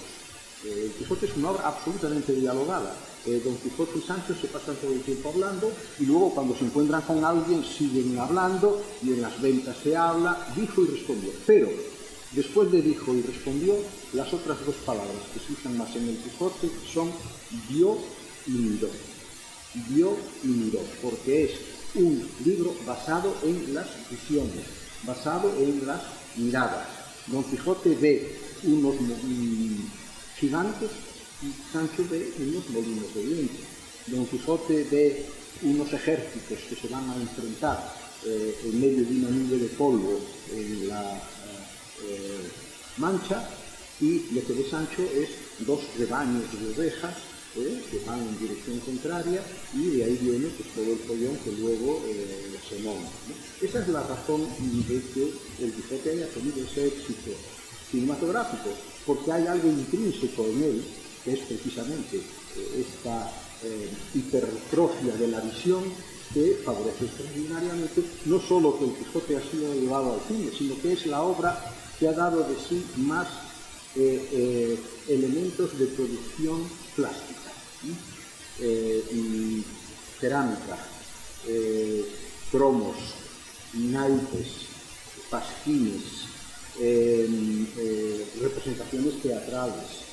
El Quijote es una obra absolutamente dialogada. Don Quijote y Sancho se pasan todo el tiempo hablando y luego cuando se encuentran con alguien siguen hablando y en las ventas se habla, dijo y respondió. Pero después de dijo y respondió, las otras dos palabras que se usan más en el Quijote son vio y miró. Vio y miró, porque es un libro basado en las visiones, basado en las miradas. Don Quijote ve unos gigantes y Sancho ve unos molinos de viento. Don Quijote ve unos ejércitos que se van a enfrentar en medio de una nube de polvo en la Mancha, y lo que ve Sancho es dos rebaños de ovejas que van en dirección contraria, y de ahí viene pues, todo el follón que luego se monta, ¿no? Esa es la razón de que el Quijote haya tenido ese éxito cinematográfico, porque hay algo intrínseco en él, que es precisamente esta hipertrofia de la visión, que favorece extraordinariamente no solo que el Quijote ha sido llevado al cine, sino que es la obra que ha dado de sí más elementos de producción plástica, cerámica, cromos, naipes, pasquines, representaciones teatrales,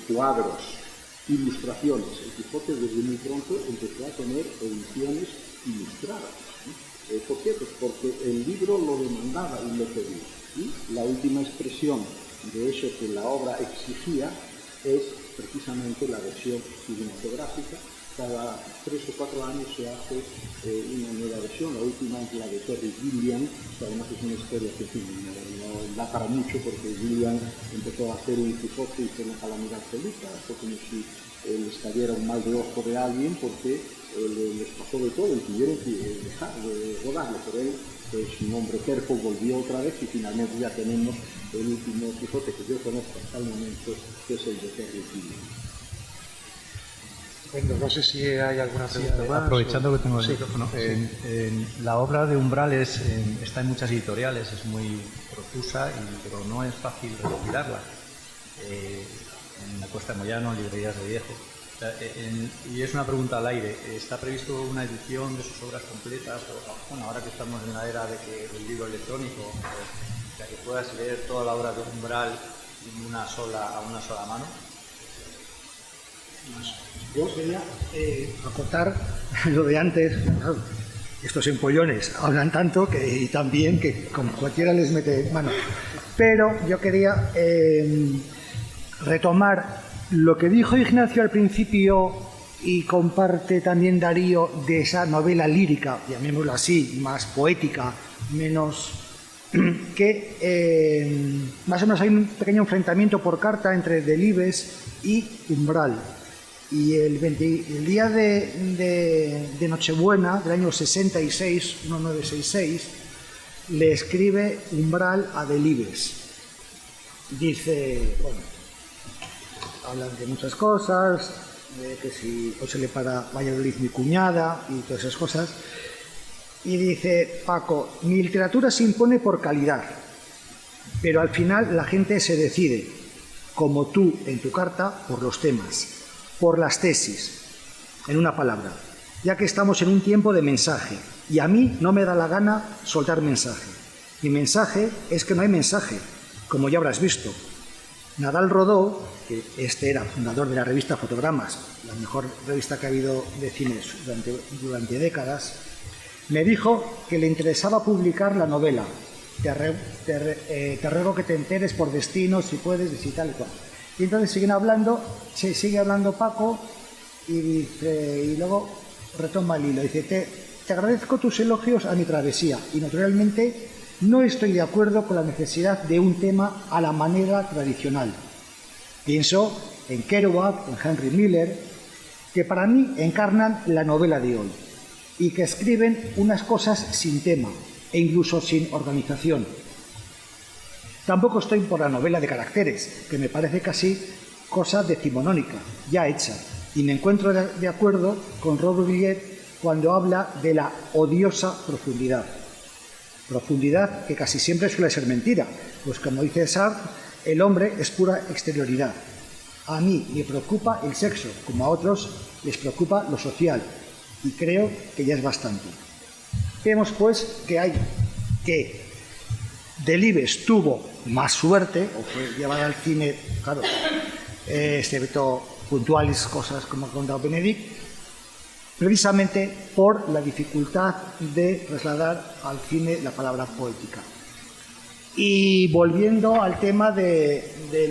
cuadros, ilustraciones. El Quijote desde muy pronto empezó a tener ediciones ilustradas. ¿Por qué? Pues porque el libro lo demandaba y lo pedía. Y la última expresión de eso que la obra exigía es precisamente la versión cinematográfica. Cada 3 o 4 años se hace una nueva versión. La última es la de Terry Gilliam, que además es una historia que no da para mucho, porque Gilliam empezó a hacer un Quijote y fue una calamidad absoluta. Fue como si les cayera un mal de ojo de alguien, porque les pasó de todo y tuvieron que dejar de rodarlo. Pero él, pues, un hombre terco, volvió otra vez y finalmente ya tenemos el último Quijote que yo conozco hasta el momento, que es el de Terry Gilliam. Bueno, no sé si hay alguna pregunta más. Aprovechando que tengo el Sí, micrófono, sí. la obra de Umbral está en muchas editoriales, es muy profusa, pero no es fácil recopilarla. En la Costa de Moyano, en librerías de viejo. Y es una pregunta al aire. ¿Está previsto una edición de sus obras completas? Bueno, ahora que estamos en la era del libro electrónico, ya que puedas leer toda la obra de Umbral a una sola mano. Yo quería acotar lo de antes. Estos empollones hablan tanto y también que como cualquiera les mete mano. Pero yo quería retomar lo que dijo Ignacio al principio y comparte también Darío de esa novela lírica, llamémoslo así, más poética, menos que más o menos hay un pequeño enfrentamiento por carta entre Delibes y Umbral. Y el día de Nochebuena del año 66, 1966, le escribe Umbral a Delibes. Dice, bueno, hablan de muchas cosas, de que si o se le para Valladolid mi cuñada y todas esas cosas. Y dice, Paco, mi literatura se impone por calidad, pero al final la gente se decide, como tú en tu carta, por los temas. Por las tesis, en una palabra, ya que estamos en un tiempo de mensaje, y a mí no me da la gana soltar mensaje. Mi mensaje es que no hay mensaje, como ya habrás visto. Nadal Rodó, que era fundador de la revista Fotogramas, la mejor revista que ha habido de cine durante décadas, me dijo que le interesaba publicar la novela. Te ruego que te enteres por destino, si puedes, y tal y cual. Y entonces sigue hablando Paco y luego retoma el hilo. Dice, te agradezco tus elogios a mi travesía y naturalmente no estoy de acuerdo con la necesidad de un tema a la manera tradicional. Pienso en Kerouac, en Henry Miller, que para mí encarnan la novela de hoy y que escriben unas cosas sin tema e incluso sin organización. Tampoco estoy por la novela de caracteres, que me parece casi cosa decimonónica, ya hecha, y me encuentro de acuerdo con Robert Villet cuando habla de la odiosa profundidad. Profundidad que casi siempre suele ser mentira, pues como dice Sartre, el hombre es pura exterioridad. A mí me preocupa el sexo, como a otros les preocupa lo social, y creo que ya es bastante. Vemos pues que Delibes tuvo más suerte, o fue llevada al cine, claro, excepto puntuales cosas como ha contado Benedict, precisamente por la dificultad de trasladar al cine la palabra poética. Y volviendo al tema de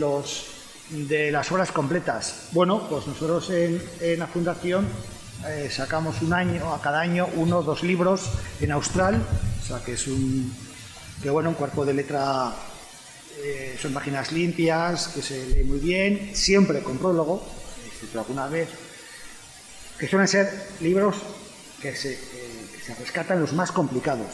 las obras completas, bueno, pues nosotros en la Fundación sacamos a cada año 1 o 2 libros en austral, o sea que es un cuerpo de letra, son páginas limpias, que se lee muy bien, siempre con prólogo, excepto alguna vez, que suelen ser libros que se rescatan los más complicados.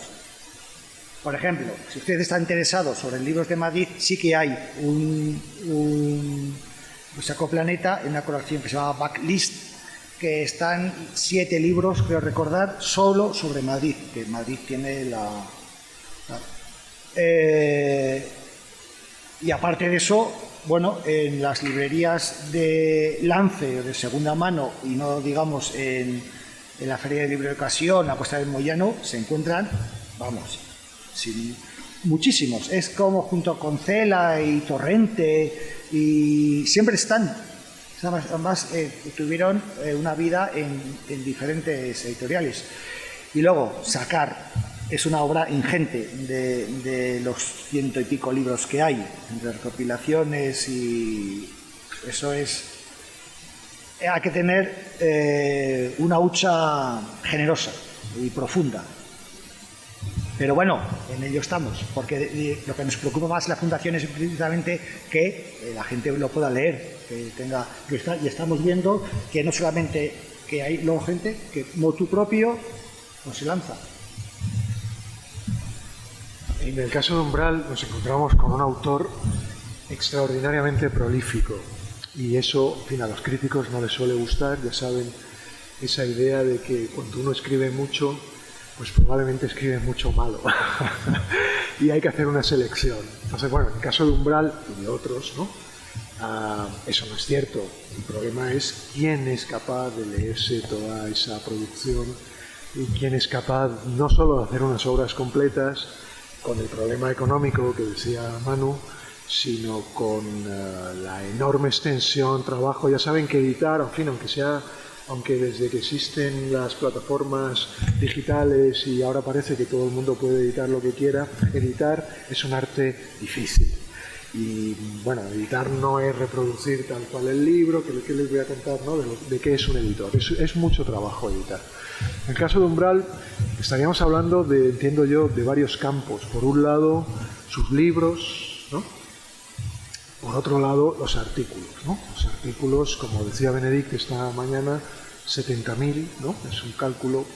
Por ejemplo, si usted está interesado sobre libros de Madrid, sí que hay un Saco Planeta en una colección que se llama Backlist, que están 7 libros, creo recordar, solo sobre Madrid, que Madrid tiene Y aparte de eso, bueno, en las librerías de lance o de segunda mano, y no digamos en la Feria de Libro de Ocasión, la Costa del Moyano, se encuentran, vamos, muchísimos. Es como junto con Cela y Torrente, y siempre están. Además, tuvieron una vida en diferentes editoriales. Y luego, sacar, es una obra ingente de los 100 y pico libros que hay, entre recopilaciones, y eso es... Hay que tener una hucha generosa y profunda. Pero bueno, en ello estamos, porque lo que nos preocupa más la Fundación es precisamente que la gente lo pueda leer, que tenga, y estamos viendo que no solamente que hay luego gente que motu propio pues se lanza. En el caso de Umbral nos encontramos con un autor extraordinariamente prolífico, y eso, en fin, a los críticos no les suele gustar. Ya saben, esa idea de que cuando uno escribe mucho, pues probablemente escribe mucho malo y hay que hacer una selección. Entonces, bueno, en el caso de Umbral y de otros, ¿no? Eso no es cierto. El problema es quién es capaz de leerse toda esa producción y quién es capaz no solo de hacer unas obras completas con el problema económico que decía Manu, sino con la enorme extensión, trabajo. Ya saben que editar, en fin, aunque desde que existen las plataformas digitales y ahora parece que todo el mundo puede editar lo que quiera, editar es un arte difícil. Y bueno, editar no es reproducir tal cual el libro, que les voy a contar, ¿no? de qué es un editor. Es mucho trabajo editar. En el caso de Umbral estaríamos hablando de, entiendo yo, de varios campos. Por un lado, sus libros, ¿no? Por otro lado, los artículos, ¿no? Los artículos, como decía Benedict esta mañana, 70.000, ¿no? Es un cálculo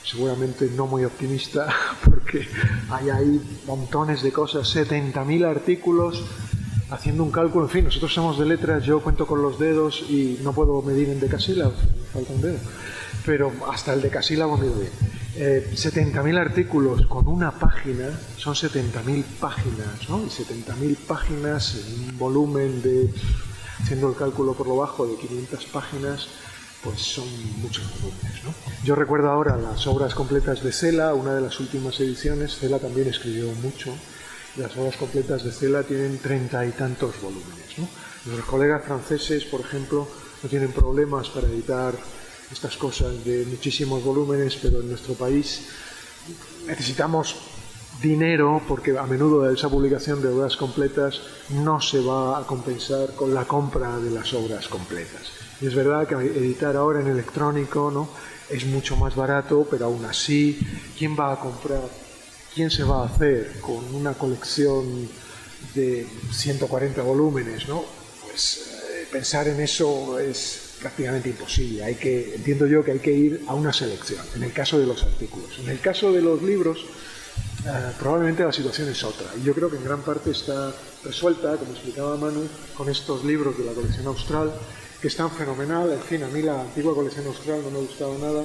seguramente no muy optimista, porque hay ahí montones de cosas, 70.000 artículos, haciendo un cálculo. En fin, nosotros somos de letras, yo cuento con los dedos y no puedo medir en decasílabos, me falta un dedo, pero hasta el decasílabo mido bien. 70.000 artículos con una página, son 70.000 páginas, ¿no? Y 70.000 páginas en un volumen de, haciendo el cálculo por lo bajo, de 500 páginas, pues son muchos volúmenes, ¿no? Yo recuerdo ahora las obras completas de Cela, una de las últimas ediciones. Cela también escribió mucho. Las obras completas de Cela tienen 30 y tantos volúmenes, ¿no? Los colegas franceses, por ejemplo, no tienen problemas para editar estas cosas de muchísimos volúmenes, pero en nuestro país necesitamos dinero, porque a menudo esa publicación de obras completas no se va a compensar con la compra de las obras completas. Y es verdad que editar ahora en electrónico, ¿no? Es mucho más barato, pero aún así, ¿quién va a comprar? ¿Quién se va a hacer con una colección de 140 volúmenes, ¿no? Pues pensar en eso es prácticamente imposible. Entiendo yo que hay que ir a una selección, en el caso de los artículos. En el caso de los libros, probablemente la situación es otra. Y yo creo que en gran parte está resuelta, como explicaba Manu, con estos libros de la colección austral, que están fenomenal. En fin, a mí la antigua colección austral no me gustaba nada,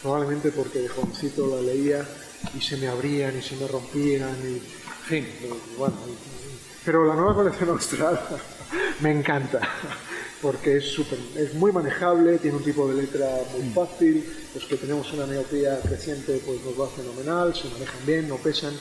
probablemente porque de jovencito la leía y se me abrían y se me rompían, y, en fin, bueno. Pero la nueva colección austral me encanta, porque es muy manejable, tiene un tipo de letra muy fácil, los que tenemos una miopía creciente pues nos va fenomenal, se manejan bien, no pesan,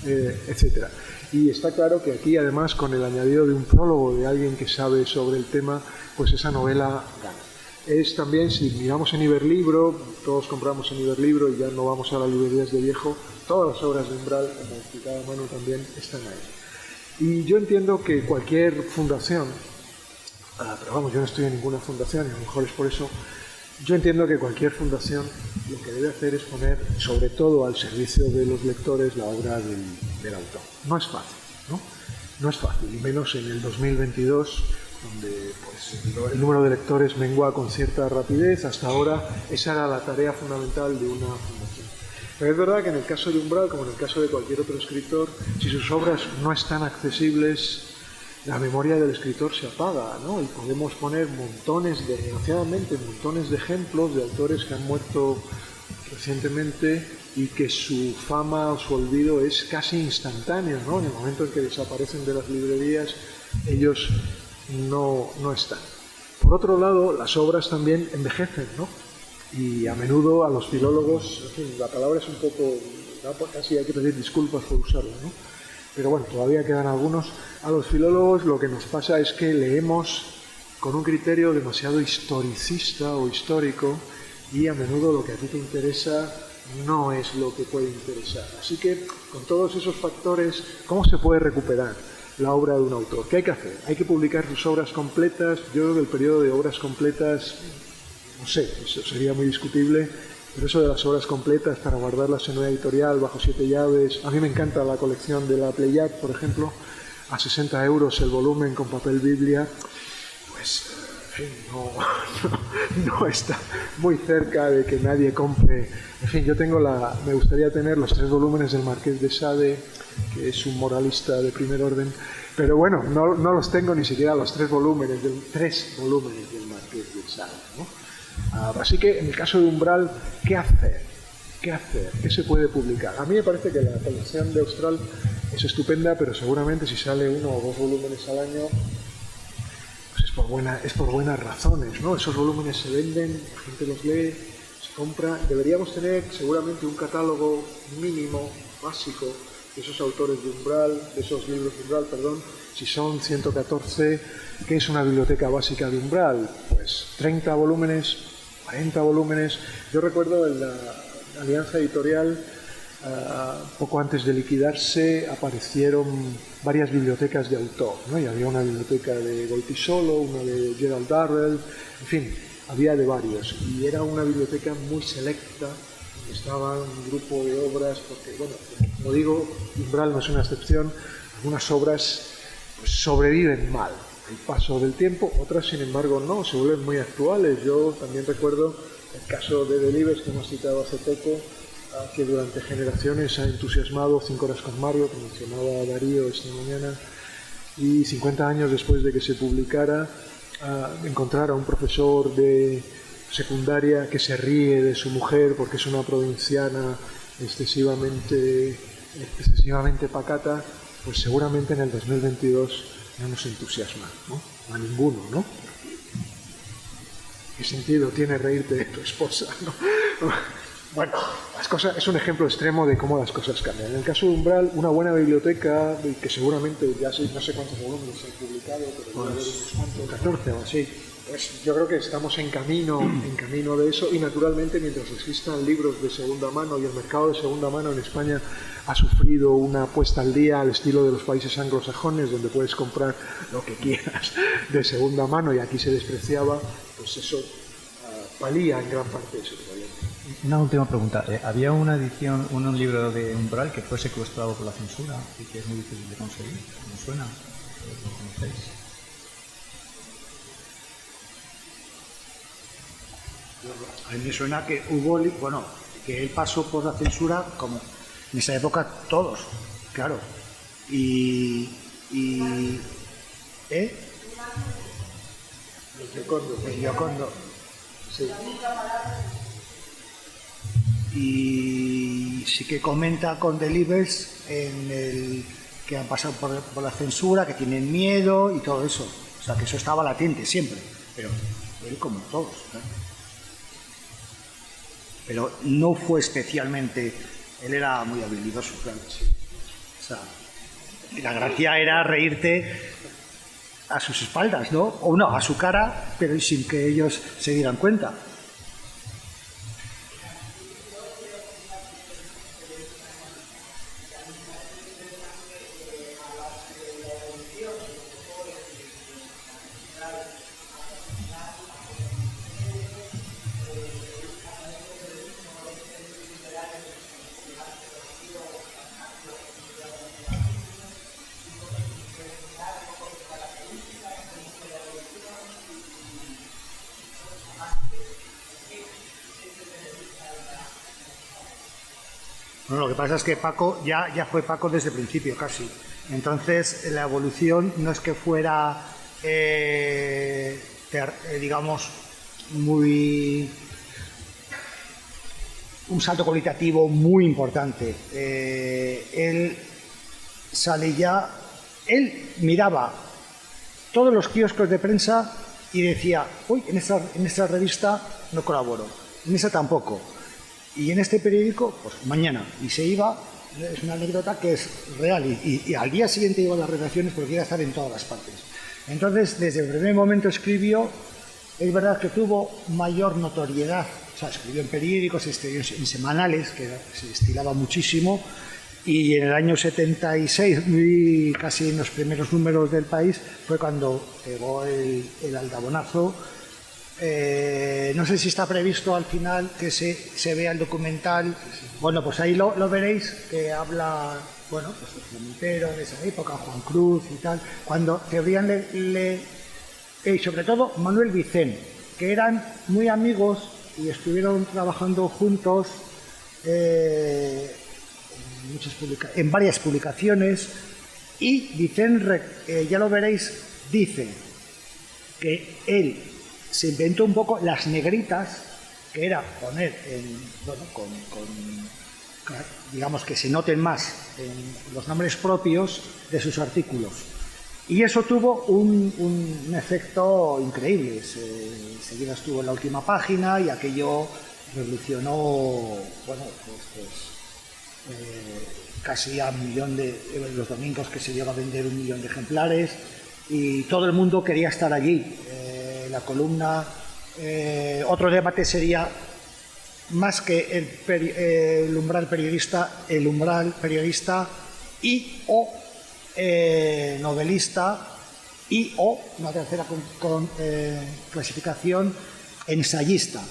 etc. Y está claro que aquí, además, con el añadido de un prólogo de alguien que sabe sobre el tema, pues esa novela gana. Es también, si miramos en Iberlibro, todos compramos en Iberlibro y ya no vamos a las librerías de viejo, todas las obras de Umbral, como explicaba Manu también, están ahí. Y yo entiendo que cualquier fundación, pero vamos, yo no estoy en ninguna fundación y a lo mejor es por eso, yo entiendo que cualquier fundación lo que debe hacer es poner sobre todo al servicio de los lectores la obra del autor. No es fácil, ¿no? No es fácil, y menos en el 2022, donde pues, el número de lectores mengua con cierta rapidez. Hasta ahora esa era la tarea fundamental de una fundación. Pero es verdad que en el caso de Umbral, como en el caso de cualquier otro escritor, si sus obras no están accesibles, la memoria del escritor se apaga, ¿no? Y podemos poner desgraciadamente, montones de ejemplos de autores que han muerto recientemente y que su fama o su olvido es casi instantáneo, ¿no? En el momento en que desaparecen de las librerías, ellos no están. Por otro lado, las obras también envejecen, ¿no? Y a menudo a los filólogos, en fin, la palabra es un poco, casi hay que pedir disculpas por usarla, ¿no? Pero bueno, todavía quedan algunos. A los filólogos lo que nos pasa es que leemos con un criterio demasiado historicista o histórico y a menudo lo que a ti te interesa no es lo que puede interesar. Así que, con todos esos factores, ¿cómo se puede recuperar la obra de un autor? ¿Qué hay que hacer? ¿Hay que publicar sus obras completas? Yo creo que el periodo de obras completas, no sé, eso sería muy discutible, pero eso de las obras completas para guardarlas en una editorial bajo 7 llaves, a mí me encanta la colección de la Playard, por ejemplo, a 60 euros el volumen con papel Biblia, pues en fin, no está muy cerca de que nadie compre. En fin, yo tengo me gustaría tener los 3 volúmenes del Marqués de Sade, que es un moralista de primer orden, pero bueno, no los tengo ni siquiera los 3 volúmenes del Marqués de Sade, ¿no? Así que en el caso de Umbral, ¿qué hacer? ¿Qué se puede publicar? A mí me parece que la colección de Austral es estupenda, pero seguramente si sale 1 o 2 volúmenes al año, pues es por buenas razones, ¿no? Esos volúmenes se venden, la gente los lee, se compra. Deberíamos tener seguramente un catálogo mínimo, básico, de esos autores de Umbral, de esos libros de Umbral, perdón. Si son 114, ¿qué es una biblioteca básica de Umbral? Pues 30 volúmenes, 40 volúmenes. Yo recuerdo en la Alianza Editorial, poco antes de liquidarse, aparecieron varias bibliotecas de autor, ¿no? Y había una biblioteca de Goitisolo, una de Gerald Darrell, en fin, había de varios. Y era una biblioteca muy selecta, donde estaba un grupo de obras, porque, bueno, como digo, Umbral no es una excepción, algunas obras pues sobreviven mal el paso del tiempo, otras sin embargo no, se vuelven muy actuales. Yo también recuerdo el caso de Delibes, que hemos citado hace poco, que durante generaciones ha entusiasmado 5 horas con Mario, que mencionaba Darío esta mañana, y 50 años después de que se publicara, encontrar a un profesor de secundaria que se ríe de su mujer porque es una provinciana excesivamente pacata, pues seguramente en el 2022 no nos entusiasma, ¿no? A ninguno, ¿no? ¿Qué sentido tiene reírte de tu esposa, ¿no? Bueno, las cosas, es un ejemplo extremo de cómo las cosas cambian. En el caso de Umbral, una buena biblioteca, que seguramente ya no sé cuántos volúmenes se han publicado, pero debe haber unos cuantos, 14 o así. Pues yo creo que estamos en camino de eso, y naturalmente mientras existan libros de segunda mano, y el mercado de segunda mano en España ha sufrido una puesta al día al estilo de los países anglosajones, donde puedes comprar lo que quieras de segunda mano y aquí se despreciaba, pues eso palía en gran parte ese problema. Una última pregunta. ¿Había una edición, un libro de Umbral que fue secuestrado por la censura y que es muy difícil de conseguir? ¿Me suena? ¿Lo conocéis? A mí me suena que hubo, bueno, que él pasó por la censura, como en esa época todos, claro. El Giocondo. Sí. Y sí que comenta con Delibes que han pasado por la censura, que tienen miedo y todo eso. O sea, que eso estaba latente siempre, pero él como todos, ¿no? Pero no fue especialmente, él era muy habilidoso, claro. Sí. O sea, la gracia era reírte a sus espaldas, ¿no? O no, a su cara, pero sin que ellos se dieran cuenta. Bueno, lo que pasa es que Paco ya fue Paco desde el principio casi. Entonces la evolución no es que fuera, digamos, muy un salto cualitativo muy importante. Él sale ya, él miraba todos los kioscos de prensa y decía, uy, en esta revista no colaboro, en esa tampoco, y en este periódico, pues mañana, y se iba. Es una anécdota que es real, y al día siguiente iba a las redacciones porque quería estar en todas las partes. Entonces, desde el primer momento escribió. Es verdad que tuvo mayor notoriedad, o sea, escribió en periódicos, escribió en semanales, que se destilaba muchísimo, y en el año 76, casi en los primeros números del País, fue cuando pegó el aldabonazo. No sé si está previsto al final que se vea el documental. Bueno, pues ahí lo veréis, que habla, bueno, pues el Montero de esa época, Juan Cruz y tal, cuando Cebrián y sobre todo Manuel Vicent, que eran muy amigos y estuvieron trabajando juntos en varias publicaciones, y Vicent, ya lo veréis, dice que él se inventó un poco las negritas, que era poner digamos que se noten más en los nombres propios de sus artículos. Y eso tuvo un efecto increíble. Enseguida estuvo en la última página y aquello revolucionó, bueno, casi a 1 millón los domingos que se llegó a vender 1 millón de ejemplares, y todo el mundo quería estar allí. La columna, otro debate sería más que el umbral periodista y o novelista y o una tercera clasificación, ensayista,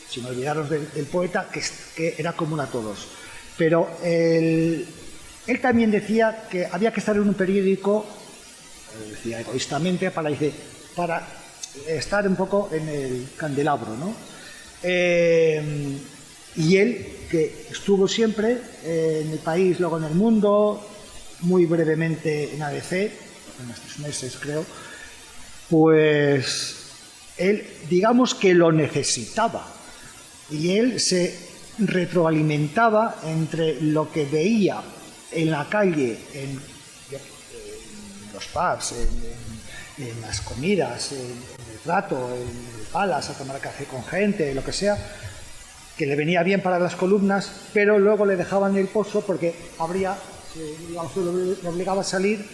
sin olvidaros del poeta, que era común a todos. Pero él también decía que había que estar en un periódico, decía egoístamente, para estar un poco en el candelabro, ¿no? Y él, que estuvo siempre en El País, luego en El Mundo, muy brevemente en ABC, unos 3 meses creo, pues él, digamos que lo necesitaba, y él se retroalimentaba entre lo que veía en la calle, en los pubs, en las comidas, en el trato, en el Palace, a tomar café con gente, lo que sea, que le venía bien para las columnas, pero luego le dejaban el pozo porque le obligaba a salir,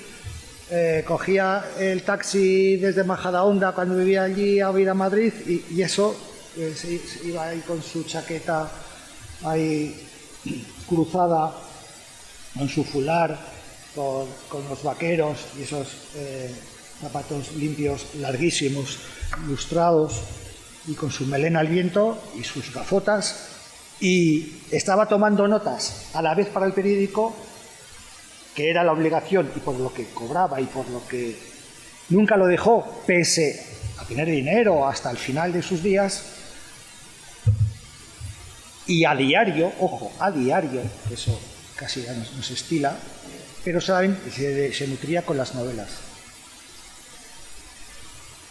cogía el taxi desde Majadahonda cuando vivía allí a ir a Madrid, y eso, se iba ahí con su chaqueta ahí cruzada, con su fular, con los vaqueros y esos zapatos limpios, larguísimos, lustrados, y con su melena al viento y sus gafotas, y estaba tomando notas a la vez para el periódico, que era la obligación, y por lo que cobraba y por lo que nunca lo dejó, pese a tener dinero hasta el final de sus días, y a diario, ojo, a diario, eso casi ya no se estila, pero saben, se nutría con las novelas.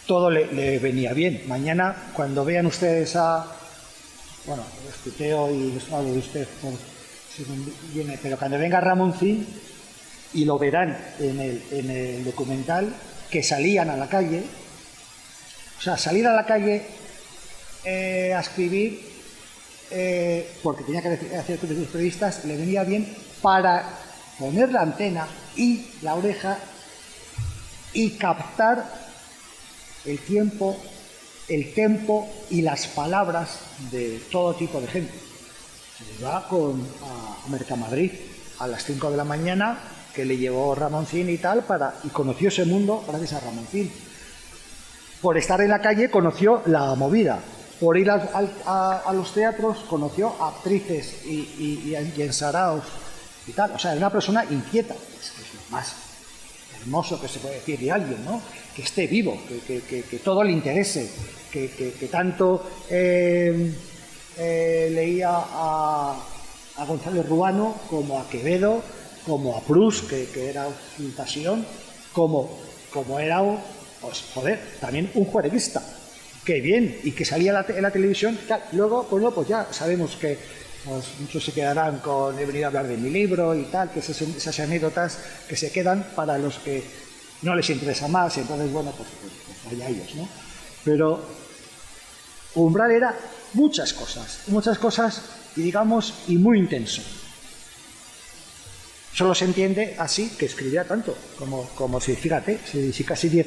Todo le venía bien. Mañana, cuando vean ustedes bueno, les tuteo y les hablo de usted por si viene, pero cuando venga Ramoncín, y lo verán en el documental, que salían a la calle, o sea, salir a la calle a escribir, porque tenía que hacer con los periodistas, le venía bien para poner la antena y la oreja y captar el tiempo, el tempo y las palabras de todo tipo de gente. Se va a Mercamadrid a las 5 de la mañana, que le llevó Ramoncín y tal, y conoció ese mundo gracias a Ramoncín. Por estar en la calle conoció la movida. Por ir a los teatros conoció a actrices y ensaraos y tal. O sea, era una persona inquieta. Es lo más hermoso que se puede decir de alguien, ¿no? Que esté vivo, que todo le interese, que tanto leía a González Ruano, como a Quevedo, como a Proust, que era su pasión, como era, pues, joder, también un juerguista. Qué bien, y que salía en la televisión. Luego, pues ya sabemos que pues muchos se quedarán con he venido a hablar de mi libro y tal, que esas anécdotas que se quedan para los que no les interesa más, entonces, bueno, pues allá ellos, ¿no? Pero Umbral era muchas cosas, y digamos, y muy intenso. Solo se entiende así que escribía tanto, como si, fíjate, si casi 10,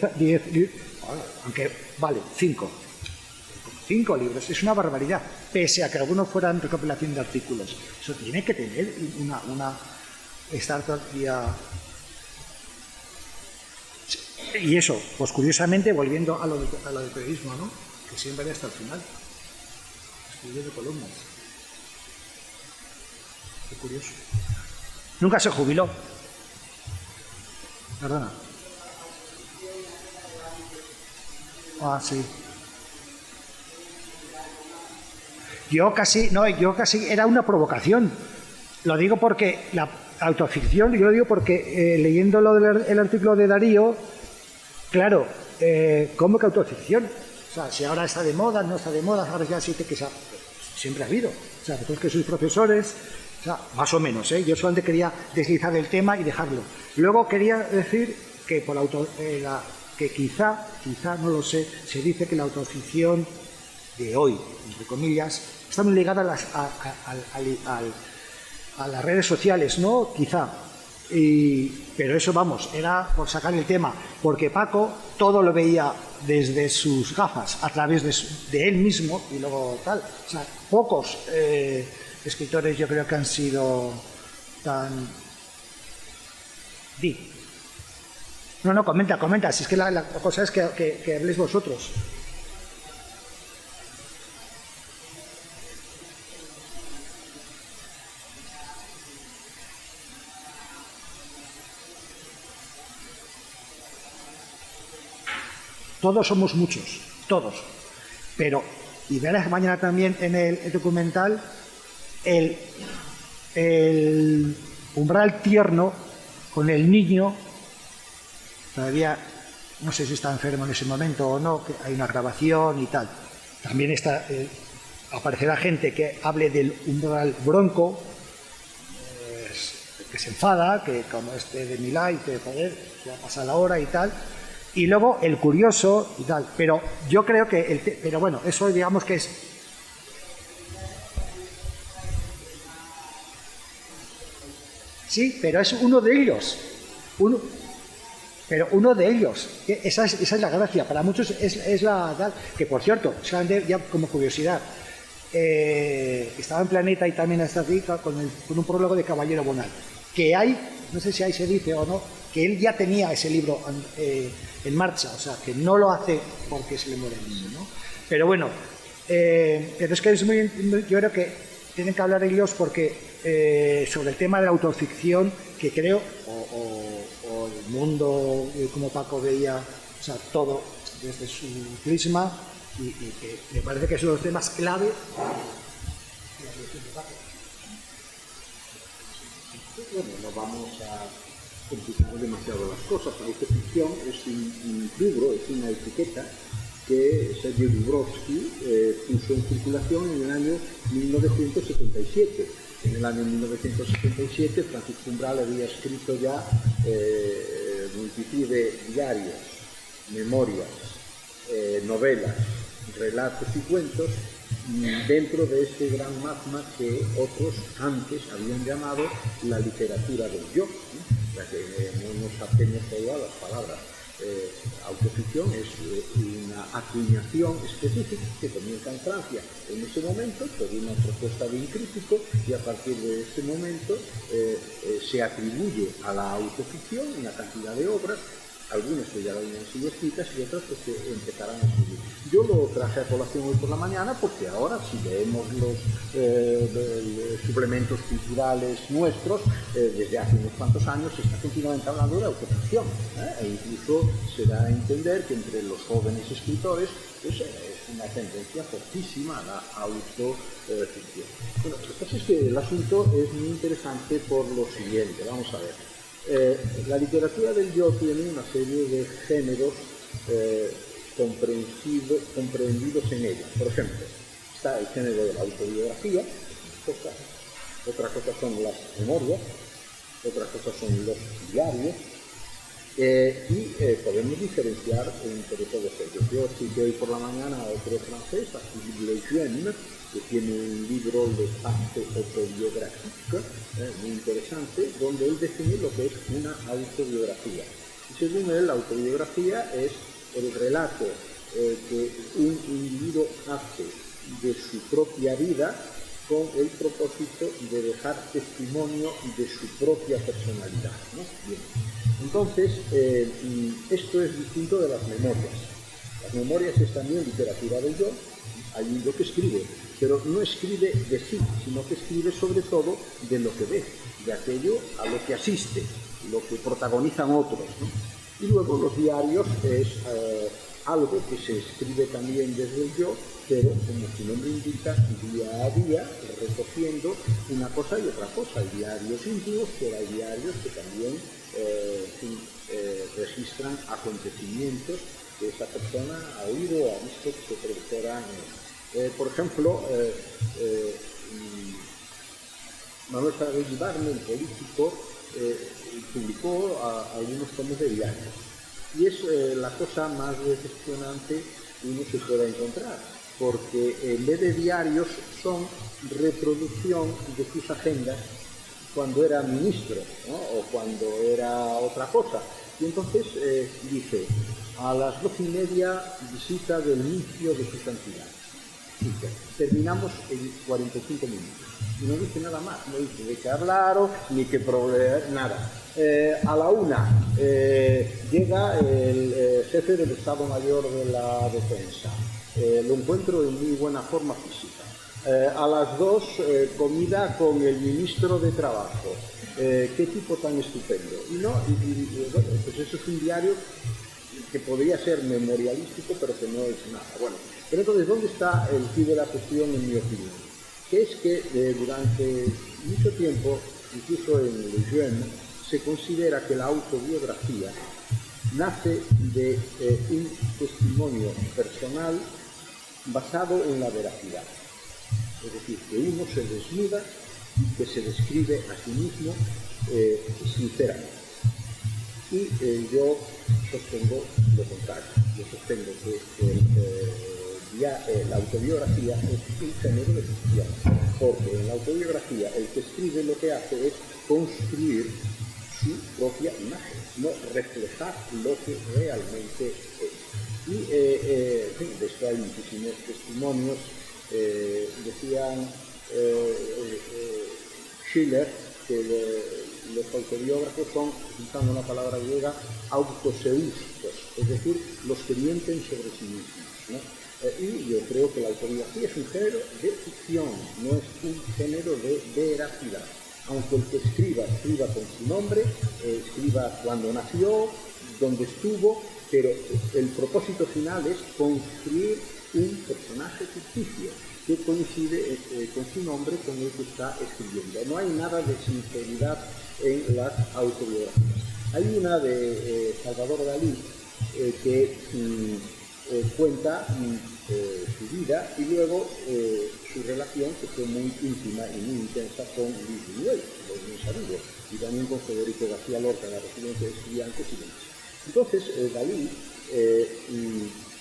aunque vale, 5 libros, es una barbaridad, pese a que algunos fueran recopilación de artículos. Eso tiene que tener estar todo el día. Y eso, pues curiosamente, volviendo a lo del periodismo, ¿no? Que siempre hasta el final, escribiendo columnas. Qué curioso. Nunca se jubiló. Perdona. Ah, sí. Yo casi era una provocación. Lo digo porque la autoficción, yo lo digo porque leyendo el artículo de Darío, claro, ¿cómo que autoficción? O sea, si ahora está de moda, no está de moda, ahora ya siete que siempre ha habido. O sea, vosotros que sois profesores, o sea, más o menos, yo solamente quería deslizar el tema y dejarlo. Luego quería decir que que quizá, no lo sé, se dice que la autoficción de hoy, entre comillas, está muy ligada a las redes sociales, ¿no? Quizá. Pero eso, vamos, era por sacar el tema, porque Paco todo lo veía desde sus gafas, a través de él mismo y luego tal. O sea, pocos escritores yo creo que han sido tan... No, comenta, si es que la cosa es que habléis vosotros. Todos somos muchos, todos. Pero, y verás mañana también en el documental, el umbral tierno con el niño, todavía no sé si está enfermo en ese momento o no, que hay una grabación y tal. También aparecerá gente que hable del umbral bronco, que se enfada, que como de Milá y que joder, ya pasa la hora y tal. Y luego el curioso y tal. Pero yo creo que... pero bueno, eso digamos que es... Sí, pero es uno de ellos. Pero uno de ellos. Esa es la gracia. Para muchos es la... Tal, que por cierto, ya como curiosidad, estaba en Planeta y también está rica con un prólogo de Caballero Bonal. Que hay, no sé si ahí se dice o no, que él ya tenía ese libro en marcha, o sea, que no lo hace porque se le muere el niño, ¿no? Pero bueno, pero es que yo creo que tienen que hablar ellos porque sobre el tema de la autoficción, que creo, o el mundo, como Paco veía, o sea, todo desde su prisma, y que me parece que son los temas clave. Bueno, no vamos a complicar demasiado las cosas. La autoficción es un libro, es una etiqueta que Sergei Dubrovsky puso en circulación en el año 1977. En el año 1977 Francisco Umbral había escrito ya multitud de diarios, memorias, novelas, relatos y cuentos dentro de ese gran magma que otros antes habían llamado la literatura del yo, ¿no? O sea que no nos hacemos todo a las palabras. Autoficción es una acuñación específica que comienza en Francia en ese momento por una propuesta de un crítico, y a partir de ese momento se atribuye a la autoficción una cantidad de obras, algunas que ya habían sido escritas y otras pues, que empezarán a escribir. Yo lo traje a colación hoy por la mañana porque ahora, si leemos los suplementos culturales nuestros, desde hace unos cuantos años se está continuamente hablando de autoficción, e incluso se da a entender que entre los jóvenes escritores pues, es una tendencia fortísima a la autoficción. Bueno, lo que pasa es que el asunto es muy interesante por lo siguiente, vamos a ver. La literatura del yo tiene una serie de géneros comprendidos en ella. Por ejemplo, está el género de la autobiografía, cosas. Otra cosa son las memorias, otra cosa son los diarios, y podemos diferenciar entre todos ellos. Yo cité hoy por la mañana a otro francés, a Philippe Lejeune, que tiene un libro de pacte autobiográfico muy interesante, donde él define lo que es una autobiografía. Y según él, la autobiografía es el relato que un individuo hace de su propia vida con el propósito de dejar testimonio de su propia personalidad, ¿no? Bien. Entonces, esto es distinto de las memorias. Las memorias es también literatura del yo, hay un yo que escribe, pero no escribe de sí, sino que escribe sobre todo de lo que ve, de aquello a lo que asiste, lo que protagonizan otros, ¿no? Y luego los diarios es algo que se escribe también desde el yo, pero como su nombre indica, día a día, recogiendo una cosa y otra cosa. Hay diarios íntimos, pero hay diarios que también registran acontecimientos que esa persona ha oído o ha visto que se produjeran. Por ejemplo, Manuel Saravell-Barne, el político, publicó algunos tomos de diarios. Y es la cosa más decepcionante que uno se pueda encontrar, porque en vez de diarios son reproducción de sus agendas cuando era ministro, ¿no? O cuando era otra cosa. Y entonces dice, a las 12:30 visita del nuncio de su santidad. Terminamos en 45 minutos. Y no dice nada más, no dice de qué hablaron, ni qué problema, nada. A la 1 llega el jefe del Estado Mayor de la Defensa. Lo encuentro en muy buena forma física. A las 2, comida con el ministro de Trabajo. Qué tipo tan estupendo. Y bueno, pues eso es un diario que podría ser memorialístico, pero que no es nada. Bueno, pero entonces, ¿dónde está el quid de la cuestión, en mi opinión? Que es que durante mucho tiempo, incluso en Lejeune, se considera que la autobiografía nace de un testimonio personal basado en la veracidad. Es decir, que uno se desnuda y que se describe a sí mismo sinceramente. Y yo sostengo lo contrario. Yo sostengo que la autobiografía es un género de ficción, porque en la autobiografía el que escribe lo que hace es construir su propia imagen, no reflejar lo que realmente es. Y de esto hay muchísimos testimonios. Decían Schiller que los autobiógrafos son, utilizando una palabra griega, autoseústos, es decir, los que mienten sobre sí mismos, ¿no? Y yo creo que la autobiografía es un género de ficción, no es un género de veracidad. Aunque el que escriba con su nombre, escriba cuando nació, dónde estuvo, pero el propósito final es construir un personaje ficticio que coincide con su nombre con el que está escribiendo. No hay nada de sinceridad en las autobiografías. Hay una de Salvador Dalí que cuenta su vida y luego su relación, que fue muy íntima y muy intensa, con Luis Buñuel, lo muy sabido, y también con Federico García Lorca en la residencia de estudiantes y demás. Entonces, Dalí,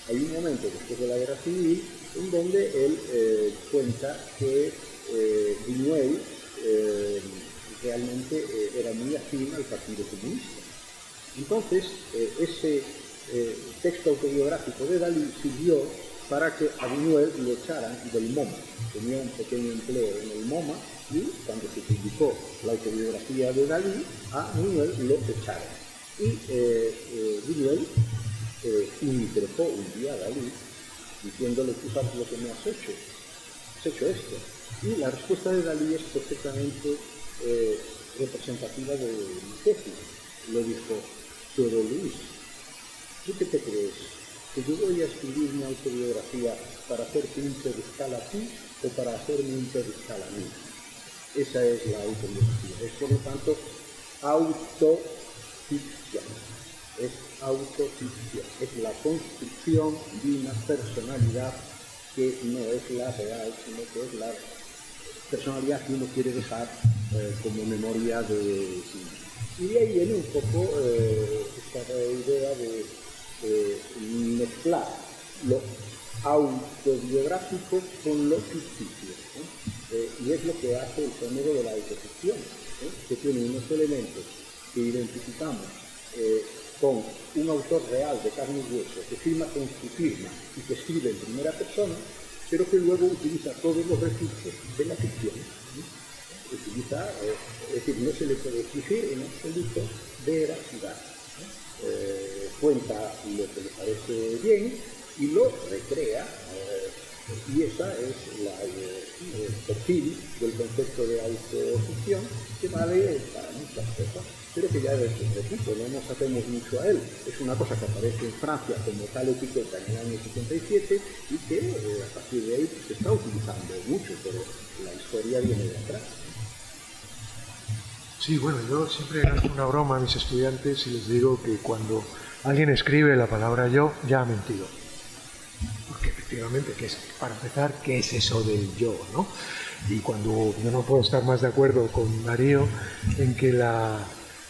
hay un momento después de la Guerra Civil en donde él cuenta que Buñuel realmente era muy afín al Partido Comunista. Entonces, ese texto autobiográfico de Dalí sirvió para que a Buñuel lo echaran del MoMA. Tenía un pequeño empleo en el MoMA y cuando se publicó la autobiografía de Dalí, a Buñuel lo echaron. Y Buñuel interrogó un día a Dalí diciéndole: tú sabes lo que me has hecho esto. Y la respuesta de Dalí es perfectamente representativa de mi tesis. Le dijo: pero Luis, ¿tú qué te crees? ¿Que yo voy a escribir mi autobiografía para hacerte un pedestal a ti o para hacerme un pedestal a mí? Esa es la autobiografía. Es, por lo tanto, autoficción. Es autoficción. Es la construcción de una personalidad que no es la real, sino que es la personalidad que uno quiere dejar como memoria de sí mismo. Y de ahí viene un poco esta idea de mezclar lo autobiográfico con lo ficticio, y es lo que hace el género de la autoficción, que tiene unos elementos que identificamos con un autor real de carne y hueso, que firma con su firma y que escribe en primera persona, pero que luego utiliza todos los recursos de la ficción. Es decir, no se le puede exigir en absoluto veracidad. Cuenta lo que le parece bien y lo recrea, y esa es el perfil del concepto de autoficción, que vale para muchas cosas, pero que ya repito, no nos hacemos mucho a él. Es una cosa que aparece en Francia como tal etiqueta en el año 77 y que a partir de ahí se está utilizando mucho, pero la historia viene de atrás. Sí, bueno, yo siempre hago una broma a mis estudiantes y les digo que cuando alguien escribe la palabra yo, ya ha mentido. Porque efectivamente, para empezar, ¿qué es eso del yo, no? Y cuando yo no puedo estar más de acuerdo con Darío en que la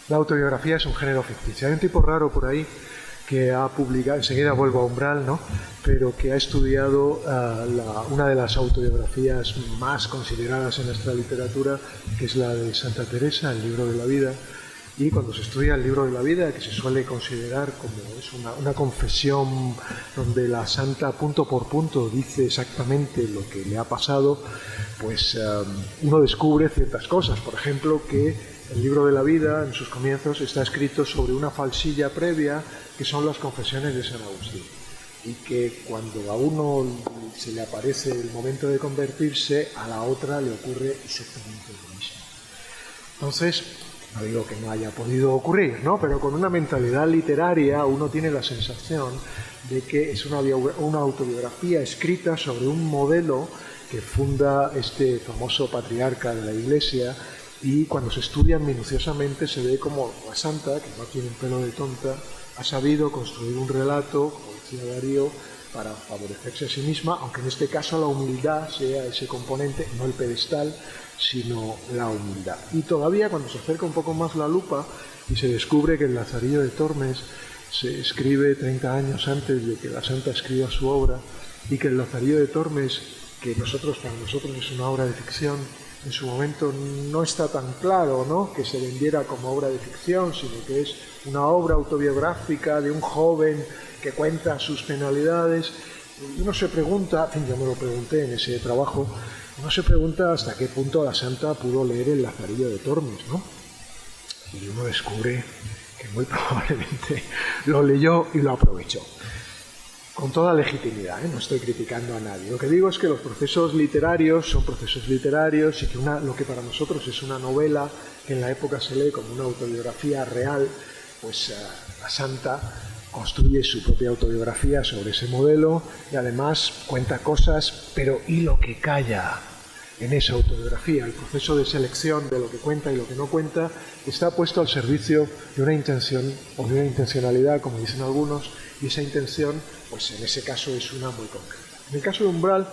autobiografía es un género ficticio. Hay un tipo raro por ahí que ha publicado, enseguida vuelvo a Umbral, ¿no? Pero que ha estudiado una de las autobiografías más consideradas en nuestra literatura, que es la de Santa Teresa, el libro de la vida. Y cuando se estudia el libro de la vida, que se suele considerar como es una confesión donde la santa punto por punto dice exactamente lo que le ha pasado, pues uno descubre ciertas cosas. Por ejemplo, que el libro de la vida, en sus comienzos, está escrito sobre una falsilla previa, que son las confesiones de San Agustín. Y que cuando a uno se le aparece el momento de convertirse, a la otra le ocurre exactamente lo mismo. Entonces, no digo que no haya podido ocurrir, ¿no? Pero con una mentalidad literaria uno tiene la sensación de que es una autobiografía escrita sobre un modelo que funda este famoso patriarca de la Iglesia, y cuando se estudian minuciosamente se ve como la santa, que no tiene un pelo de tonta, ha sabido construir un relato, como decía Darío, para favorecerse a sí misma, aunque en este caso la humildad sea ese componente, no el pedestal, sino la humildad. Y todavía cuando se acerca un poco más la lupa y se descubre que el Lazarillo de Tormes se escribe 30 años antes de que la santa escriba su obra, y que el Lazarillo de Tormes, que para nosotros es una obra de ficción, en su momento no está tan claro, ¿no?, que se vendiera como obra de ficción, sino que es una obra autobiográfica de un joven que cuenta sus penalidades. Y uno se pregunta, en fin, yo me lo pregunté en ese trabajo, uno se pregunta hasta qué punto la santa pudo leer el Lazarillo de Tormes, ¿no? Y uno descubre que muy probablemente lo leyó y lo aprovechó. Con toda legitimidad, no estoy criticando a nadie. Lo que digo es que los procesos literarios son procesos literarios, y que lo que para nosotros es una novela, que en la época se lee como una autobiografía real, pues la santa construye su propia autobiografía sobre ese modelo, y además cuenta cosas, pero ¿y lo que calla en esa autobiografía? El proceso de selección de lo que cuenta y lo que no cuenta está puesto al servicio de una intención o de una intencionalidad, como dicen algunos, y esa intención, pues en ese caso es una muy concreta. En el caso de Umbral,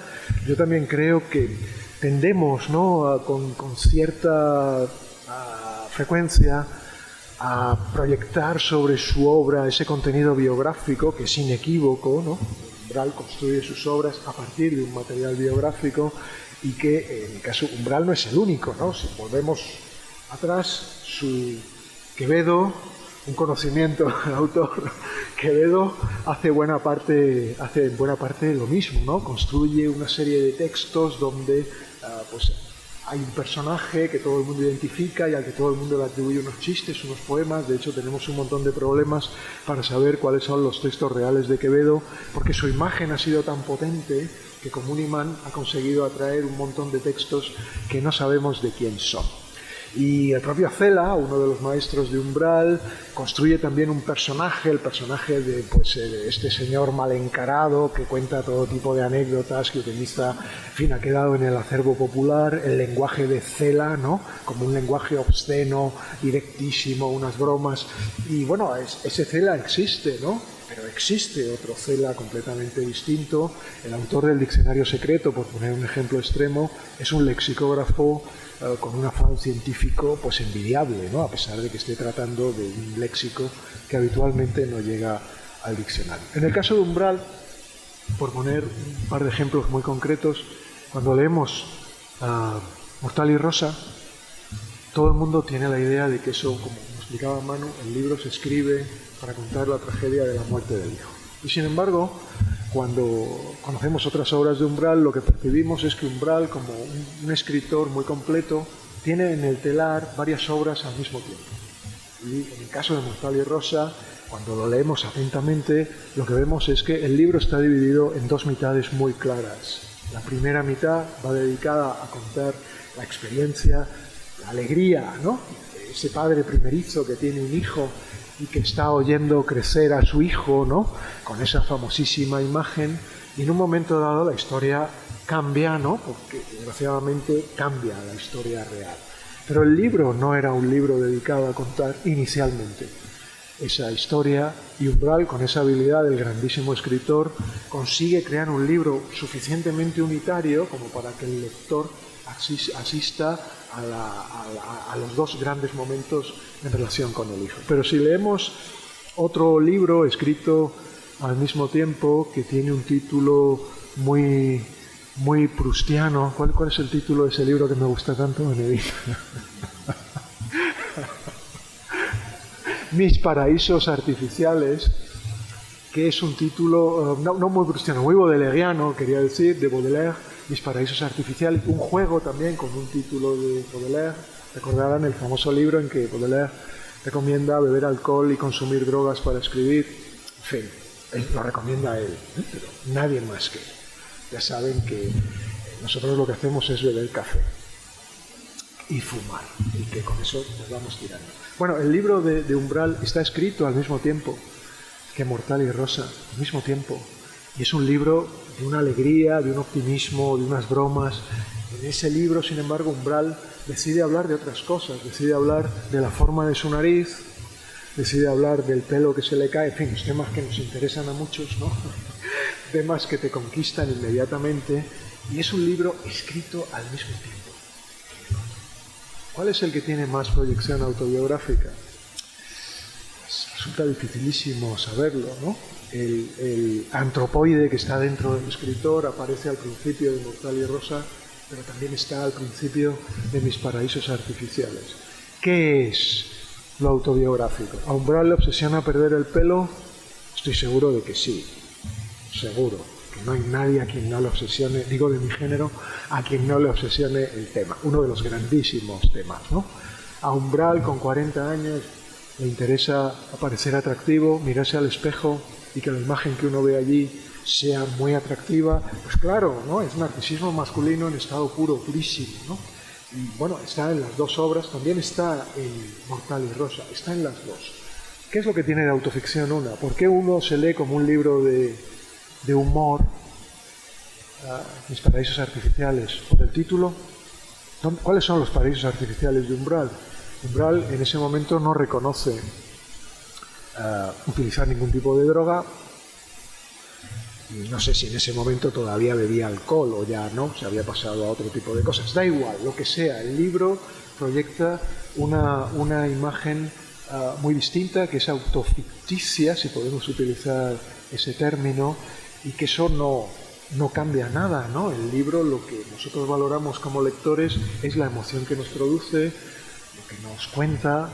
yo también creo que tendemos, ¿no?, con cierta frecuencia a proyectar sobre su obra ese contenido biográfico que es inequívoco, ¿no? Umbral construye sus obras a partir de un material biográfico, y que en el caso Umbral no es el único, ¿no? Si volvemos atrás, Quevedo, un conocimiento del autor, Quevedo hace en buena parte lo mismo, ¿no? Construye una serie de textos donde pues hay un personaje que todo el mundo identifica y al que todo el mundo le atribuye unos chistes, unos poemas. De hecho, tenemos un montón de problemas para saber cuáles son los textos reales de Quevedo, porque su imagen ha sido tan potente que como un imán ha conseguido atraer un montón de textos que no sabemos de quién son. Y el propio Cela, uno de los maestros de Umbral, construye también un personaje, el personaje de este señor mal encarado que cuenta todo tipo de anécdotas, que utiliza, en fin, ha quedado en el acervo popular el lenguaje de Cela, ¿no?, como un lenguaje obsceno, directísimo, unas bromas. Y bueno, ese Cela existe, ¿no? pero existe otro Cela completamente distinto. El autor del Diccionario Secreto, por poner un ejemplo extremo, es un lexicógrafo con un afán científico pues envidiable, ¿no? A pesar de que esté tratando de un léxico que habitualmente no llega al diccionario. En el caso de Umbral, por poner un par de ejemplos muy concretos, cuando leemos Mortal y Rosa, todo el mundo tiene la idea de que eso, como explicaba Manu, el libro se escribe para contar la tragedia de la muerte del hijo. Y sin embargo, cuando conocemos otras obras de Umbral, lo que percibimos es que Umbral, como un escritor muy completo, tiene en el telar varias obras al mismo tiempo. Y en el caso de Mortal y Rosa, cuando lo leemos atentamente, lo que vemos es que el libro está dividido en dos mitades muy claras. La primera mitad va dedicada a contar la experiencia, la alegría, ¿no? Ese padre primerizo que tiene un hijo y que está oyendo crecer a su hijo, ¿no? Con esa famosísima imagen, y en un momento dado la historia cambia, ¿no? Porque desgraciadamente cambia la historia real. Pero el libro no era un libro dedicado a contar inicialmente esa historia, y Umbral, con esa habilidad del grandísimo escritor, consigue crear un libro suficientemente unitario como para que el lector asista a los dos grandes momentos en relación con el hijo. Pero si leemos otro libro escrito al mismo tiempo, que tiene un título muy proustiano, ¿cuál es el título de ese libro que me gusta tanto, Benedicto? Mis paraísos artificiales, que es un título no muy proustiano, muy baudelaireano, quería decir, de Baudelaire. Mis paraísos artificiales, un juego también con un título de Baudelaire. Recordarán el famoso libro en que Baudelaire recomienda beber alcohol y consumir drogas para escribir. En fin, lo recomienda él, pero nadie más que él. Ya saben que nosotros lo que hacemos es beber café y fumar, y que con eso nos vamos tirando. Bueno, el libro de Umbral está escrito al mismo tiempo que Mortal y Rosa, al mismo tiempo. Y es un libro de una alegría, de un optimismo, de unas bromas. En ese libro, sin embargo, Umbral decide hablar de otras cosas, decide hablar de la forma de su nariz, decide hablar del pelo que se le cae, en fin, los temas que nos interesan a muchos, ¿no? Temas que te conquistan inmediatamente, y es un libro escrito al mismo tiempo. ¿Cuál es el que tiene más proyección autobiográfica? Pues resulta dificilísimo saberlo, ¿no? El antropoide que está dentro del escritor aparece al principio de Mortal y Rosa, pero también está al principio de Mis paraísos artificiales. ¿Qué es lo autobiográfico? ¿A Umbral le obsesiona perder el pelo? Estoy seguro de que sí, seguro, que no hay nadie a quien no le obsesione, digo de mi género, a quien no le obsesione el tema, uno de los grandísimos temas, ¿no? A Umbral, con 40 años, le interesa parecer atractivo, mirarse al espejo y que la imagen que uno ve allí sea muy atractiva. Pues claro, ¿no? Es narcisismo masculino en estado puro, purísimo, ¿no? Y bueno, está en las dos obras, también está en Mortal y Rosa, está en las dos. ¿Qué es lo que tiene de autoficción una? ¿Por qué uno se lee como un libro de humor, Mis paraísos artificiales? ¿Por el título? ¿Cuáles son los paraísos artificiales de Umbral? Umbral en ese momento no reconoce utilizar ningún tipo de droga. No sé si en ese momento todavía bebía alcohol o ya no, se había pasado a otro tipo de cosas. Da igual, lo que sea. El libro proyecta una imagen muy distinta, que es autoficticia, si podemos utilizar ese término, y que eso no cambia nada, ¿no? El libro, lo que nosotros valoramos como lectores es la emoción que nos produce, lo que nos cuenta.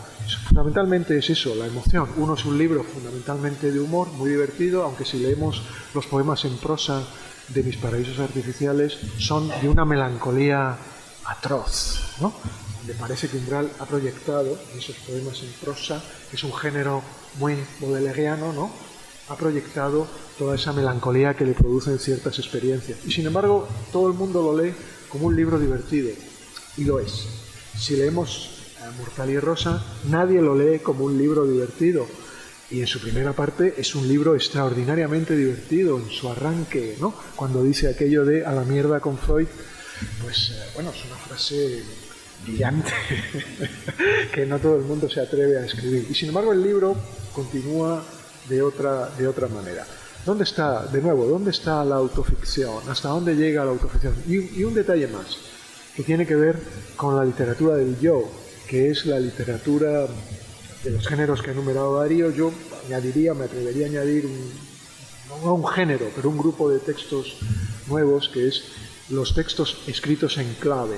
Fundamentalmente es eso, la emoción. Uno es un libro fundamentalmente de humor, muy divertido, aunque si leemos los poemas en prosa de Mis paraísos artificiales son de una melancolía atroz, ¿no? Me parece que Umbral ha proyectado en esos poemas en prosa, que es un género muy baudelaireano, ¿no? Ha proyectado toda esa melancolía que le producen ciertas experiencias. Y sin embargo, todo el mundo lo lee como un libro divertido, y lo es. Si leemos Mortal y Rosa, nadie lo lee como un libro divertido, y en su primera parte es un libro extraordinariamente divertido en su arranque, ¿no? Cuando dice aquello de "a la mierda con Freud", pues bueno, es una frase brillante que no todo el mundo se atreve a escribir. Y sin embargo el libro continúa de otra manera. ¿Dónde está, de nuevo, dónde está la autoficción? ¿Hasta dónde llega la autoficción? Y un detalle más, que tiene que ver con la literatura del yo, que es la literatura de los géneros que ha enumerado Darío. Yo añadiría, me atrevería a añadir no un género, pero un grupo de textos nuevos, que es los textos escritos en clave,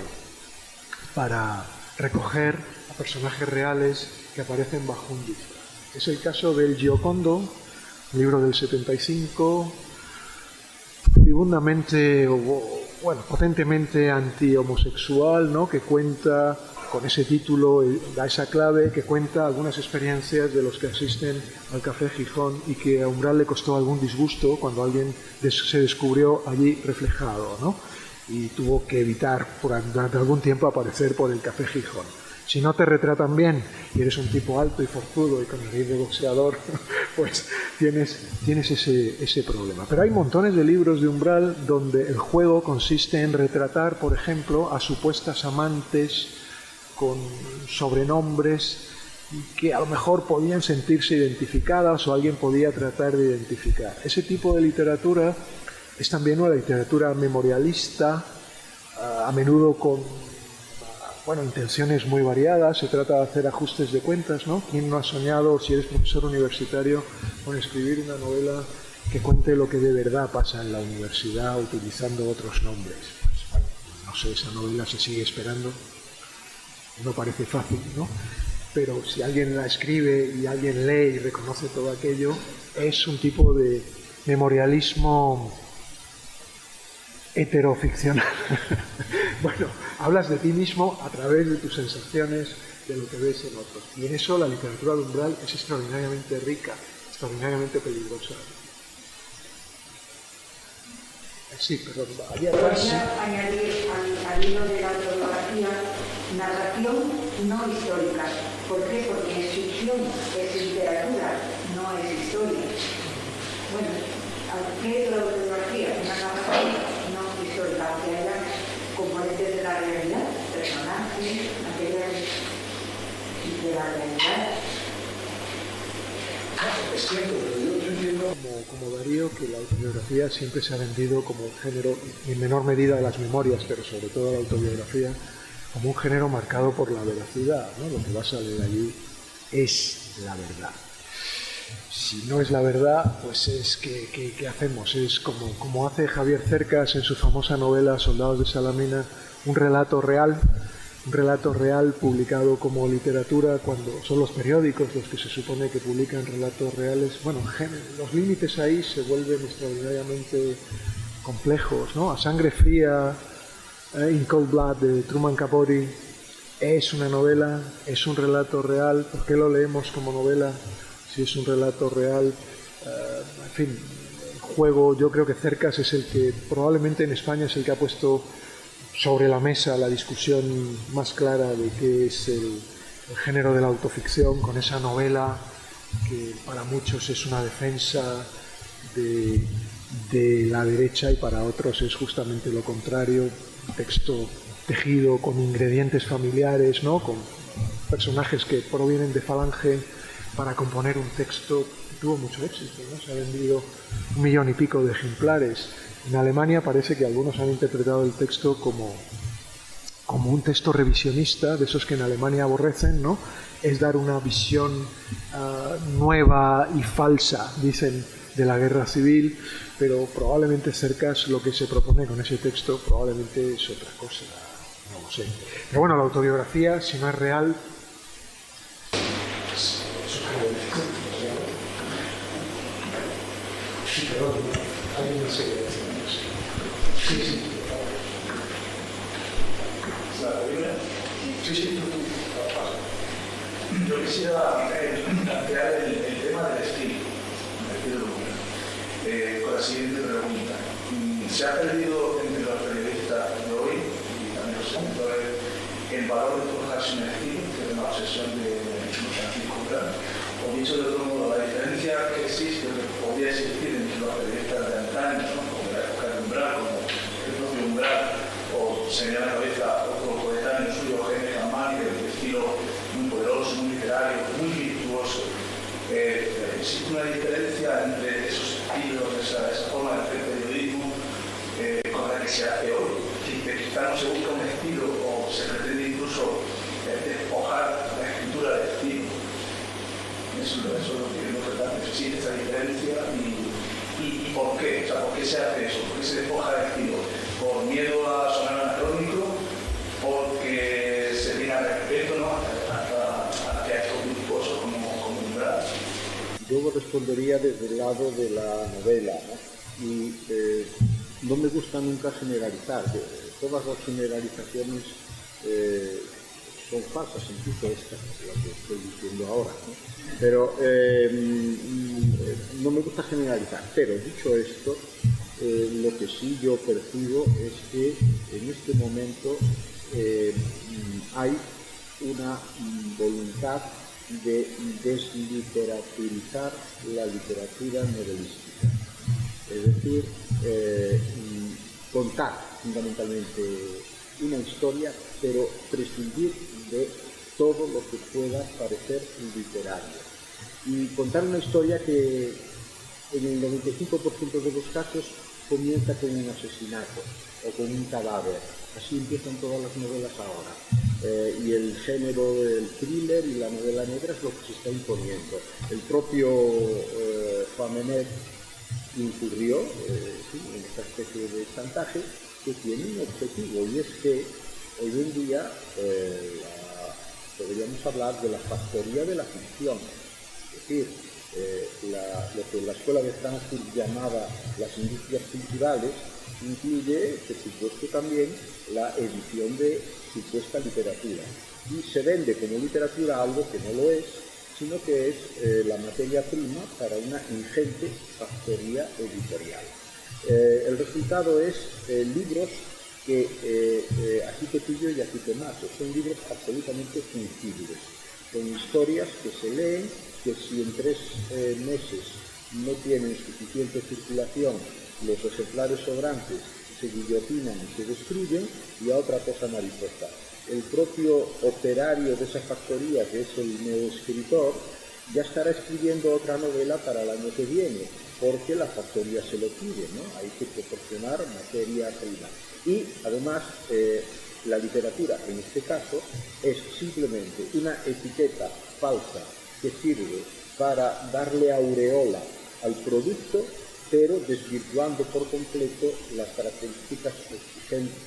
para recoger a personajes reales que aparecen bajo un disfraz. Es el caso del Giocondo, libro del 75, furibundamente, potentemente anti-homosexual, ¿no? Que cuenta, con ese título, da esa clave, que cuenta algunas experiencias de los que asisten al Café Gijón y que a Umbral le costó algún disgusto cuando alguien se descubrió allí reflejado, ¿no? Y tuvo que evitar durante algún tiempo aparecer por el Café Gijón. Si no te retratan bien y eres un tipo alto y forzudo y con nariz de boxeador, pues tienes ese problema. Pero hay montones de libros de Umbral donde el juego consiste en retratar, por ejemplo, a supuestas amantes con sobrenombres que a lo mejor podían sentirse identificadas o alguien podía tratar de identificar. Ese tipo de literatura es también una literatura memorialista, a menudo con intenciones muy variadas. Se trata de hacer ajustes de cuentas, ¿no? ¿Quién no ha soñado, si eres profesor universitario, con escribir una novela que cuente lo que de verdad pasa en la universidad utilizando otros nombres? Pues, bueno, no sé, esa novela se sigue esperando. No parece fácil, ¿no? Pero si alguien la escribe y alguien lee y reconoce todo aquello, es un tipo de memorialismo heteroficcional. Bueno, hablas de ti mismo a través de tus sensaciones, de lo que ves en otros. Y en eso la literatura de Umbral es extraordinariamente rica, extraordinariamente peligrosa. Sí, perdón, allá atrás. Podría añadir al hilo de la autobiografía narración no histórica. ¿Por qué? Porque es ficción, es literatura, no es historia. Bueno, ¿qué es la autobiografía? Una narración no histórica, aunque haya componentes de la realidad, personajes, materiales de la realidad. Es cierto, pero yo entiendo como Darío que la autobiografía siempre se ha vendido como un género, en menor medida de las memorias, pero sobre todo la autobiografía, como un género marcado por la veracidad, ¿no? Lo que va a salir allí es la verdad. Si no es la verdad, pues es ¿qué hacemos? Es como hace Javier Cercas en su famosa novela Soldados de Salamina, un relato real publicado como literatura, cuando son los periódicos los que se supone que publican relatos reales. Bueno, los límites ahí se vuelven extraordinariamente complejos, ¿no? A sangre fría, In Cold Blood, de Truman Capote, es una novela, es un relato real. ¿Por qué lo leemos como novela si es un relato real? En fin, el juego, yo creo que Cercas es el que, probablemente en España, es el que ha puesto sobre la mesa la discusión más clara de qué es el género de la autoficción, con esa novela que para muchos es una defensa de la derecha y para otros es justamente lo contrario, un texto tejido con ingredientes familiares, ¿no? Con personajes que provienen de Falange para componer un texto que tuvo mucho éxito, ¿no? Se ha vendido 1 millón y pico de ejemplares. En Alemania parece que algunos han interpretado el texto como un texto revisionista, de esos que en Alemania aborrecen, ¿no? Es dar una visión nueva y falsa, dicen, de la guerra civil, pero probablemente Cercas lo que se propone con ese texto probablemente es otra cosa, no lo sé. Pero bueno, la autobiografía, si no es real, es sí, perdón, alguien se quiere decir. Sí, sí. Sí. Yo quisiera plantear el tema del estilo, con la siguiente pregunta. ¿Se ha perdido entre los periodistas de hoy, y también los escritores, el valor de forjarse un estilo, que es la obsesión de Francisco Umbral? O dicho de otro modo, la diferencia que existe, o que podría existir entre los periodistas de antaño, ¿no? Como la época de Umbral, como el propio Umbral, o se me da a la cabeza otro coetáneo suyo, Jaime Gamán, de estilo muy poderoso, muy literario, muy virtuoso. ¿Existe existe una diferencia entre esos estilos, esa forma de hacer periodismo con la que se hace hoy. Que quizá no se busca un estilo o se pretende incluso despojar la escritura del estilo. Eso es lo que es importante. Existe esa diferencia y ¿por qué? O sea, ¿por qué se hace eso? ¿Por qué se despoja el estilo? ¿Por miedo a sonar anacrónico? ¿Porque se tiene respeto, ¿no? hacia estos grupos como Umbral? Yo respondería desde el lado de la novela, ¿no? Y no me gusta nunca generalizar. Todas las generalizaciones son falsas, incluso esta, la que estoy diciendo ahora, ¿no? Pero no me gusta generalizar. Pero dicho esto, lo que sí yo percibo es que en este momento hay una voluntad de desliteraturizar la literatura novelística. Es decir, contar fundamentalmente una historia, pero prescindir de todo lo que pueda parecer literario. Y contar una historia que en el 95% de los casos comienza con un asesinato o con un cadáver. Así empiezan todas las novelas ahora. Y el género del thriller y la novela negra es lo que se está imponiendo. El propio Famenet incurrió en esta especie de chantaje que tiene un objetivo, y es que hoy en día podríamos hablar de la factoría de la ficción. Es decir, lo que la escuela de Frankfurt llamaba las industrias culturales incluye, por supuesto, también la edición de supuesta literatura. Y se vende como literatura algo que no lo es, sino que es la materia prima para una ingente factoría editorial. El resultado es libros que aquí te pillo y aquí te mato. Son libros absolutamente fungibles, con historias que se leen, que si en 3 meses no tienen suficiente circulación, los ejemplares sobrantes se guillotinan y se destruyen, y a otra cosa mariposa. El propio operario de esa factoría, que es el neoescritor, ya estará escribiendo otra novela para el año que viene, porque la factoría se lo pide, ¿no? Hay que proporcionar materia prima. Y además, la literatura, en este caso, es simplemente una etiqueta falsa que sirve para darle aureola al producto, pero desvirtuando por completo las características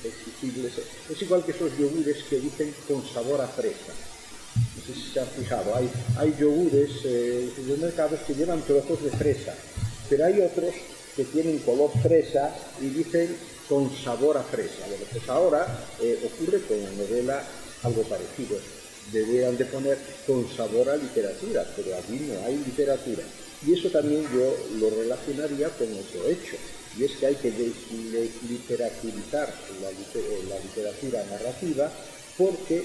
exigibles. Es igual que esos yogures que dicen con sabor a fresa. No sé si se han fijado, hay yogures en supermercados que llevan trozos de fresa, pero hay otros que tienen color fresa y dicen con sabor a fresa. Bueno, pues ahora ocurre con la novela algo parecido. Deberían de poner con sabor a literatura, pero aquí no hay literatura. Y eso también yo lo relacionaría con otro hecho, y es que hay que literaturizar la literatura narrativa, porque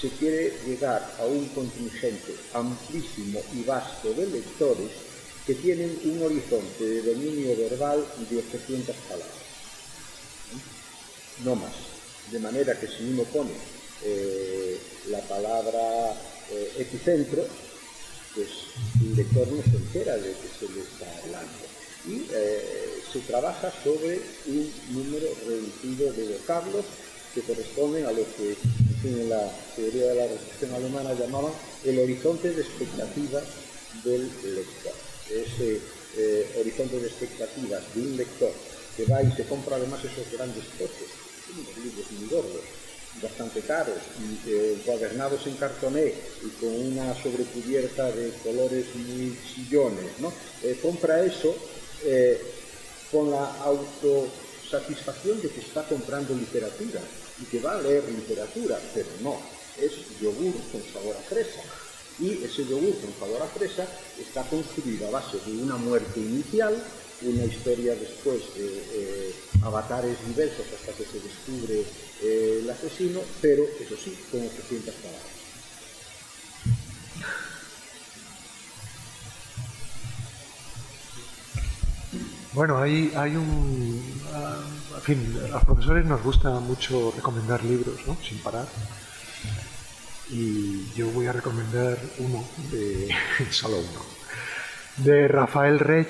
se quiere llegar a un contingente amplísimo y vasto de lectores que tienen un horizonte de dominio verbal de 800 palabras. No más. De manera que si uno pone la palabra epicentro, pues el lector no se entera de que se le está hablando. Y se trabaja sobre un número reducido de vocablos que corresponden a lo que en la teoría de la recepción alemana llamaban el horizonte de expectativas del lector. Ese horizonte de expectativas de un lector que va y se compra además esos grandes coches, unos libros muy gordos, bastante caros, y encuadernados en cartoné y con una sobrecubierta de colores muy chillones, ¿no? Compra eso con la autosatisfacción de que está comprando literatura y que va a leer literatura, pero no, es yogur con sabor a fresa. Y ese yogur con sabor a fresa está construido a base de una muerte inicial, una historia después de avatares diversos hasta que se descubre el asesino, pero eso sí, con 800 palabras. Bueno, hay un... en fin, a los profesores nos gusta mucho recomendar libros, ¿no? Sin parar. Y yo voy a recomendar uno, solo uno. de Rafael Reig.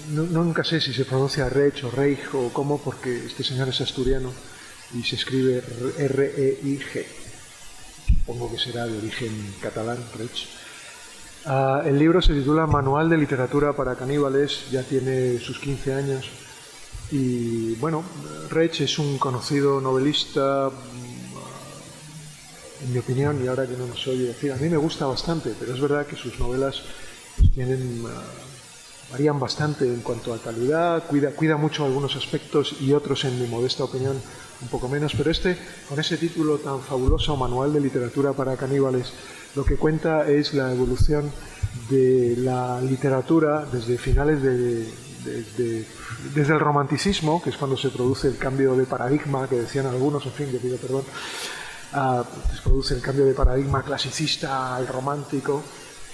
Nunca sé si se pronuncia Reig o Reig o cómo, porque este señor es asturiano y se escribe R-E-I-G. Supongo que será de origen catalán, Reig. El libro se titula Manual de literatura para caníbales, ya tiene sus 15 años. Y bueno, Reig es un conocido novelista, en mi opinión, y ahora que no nos oye decir, a mí me gusta bastante, pero es verdad que sus novelas varían bastante en cuanto a calidad, cuida mucho algunos aspectos y otros, en mi modesta opinión, un poco menos, pero con ese título tan fabuloso, Manual de literatura para caníbales, lo que cuenta es la evolución de la literatura desde finales desde el romanticismo, que es cuando se produce el cambio de paradigma, que decían algunos, en fin, yo pido perdón, se produce el cambio de paradigma clasicista al romántico,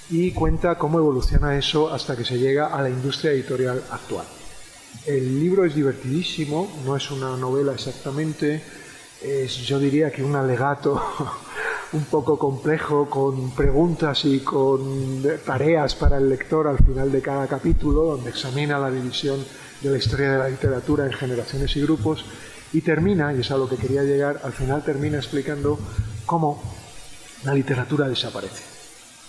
y cuenta cómo evoluciona eso hasta que se llega a la industria editorial actual. El libro es divertidísimo, no es una novela exactamente, yo diría que un alegato un poco complejo, con preguntas y con tareas para el lector al final de cada capítulo, donde examina la división de la historia de la literatura en generaciones y grupos, y termina, y es a lo que quería llegar, al final termina explicando cómo la literatura desaparece.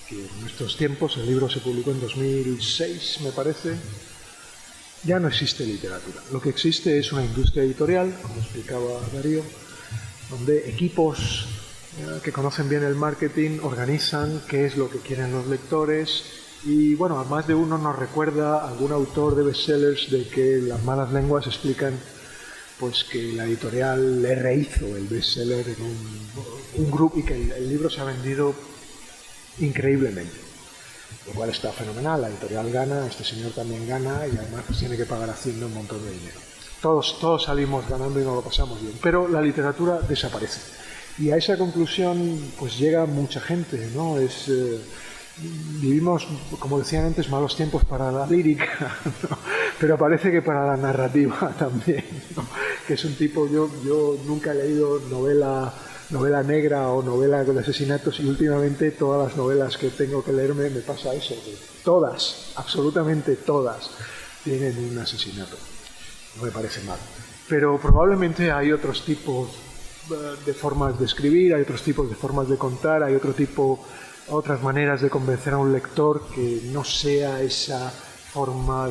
Que en nuestros tiempos, el libro se publicó en 2006, me parece, ya no existe literatura. Lo que existe es una industria editorial, como explicaba Darío, donde equipos que conocen bien el marketing organizan qué es lo que quieren los lectores, y bueno, a más de uno nos recuerda algún autor de bestsellers de que las malas lenguas explican pues que la editorial le rehizo el bestseller en un grupo, y que el libro se ha vendido increíblemente, lo cual está fenomenal. La editorial gana, este señor también gana, y además pues tiene que pagar a Hacienda un montón de dinero. Todos salimos ganando y nos lo pasamos bien, pero la literatura desaparece, y a esa conclusión pues llega mucha gente, ¿no? Vivimos, como decían antes, malos tiempos para la lírica, ¿no? Pero parece que para la narrativa también, ¿no? Que es un tipo, yo nunca he leído novela negra o novela con asesinatos, y últimamente todas las novelas que tengo que leerme me pasa eso, que todas, absolutamente todas, tienen un asesinato. No me parece mal. Pero probablemente hay otros tipos de formas de escribir, hay otros tipos de formas de contar, hay otras maneras de convencer a un lector que no sea esa forma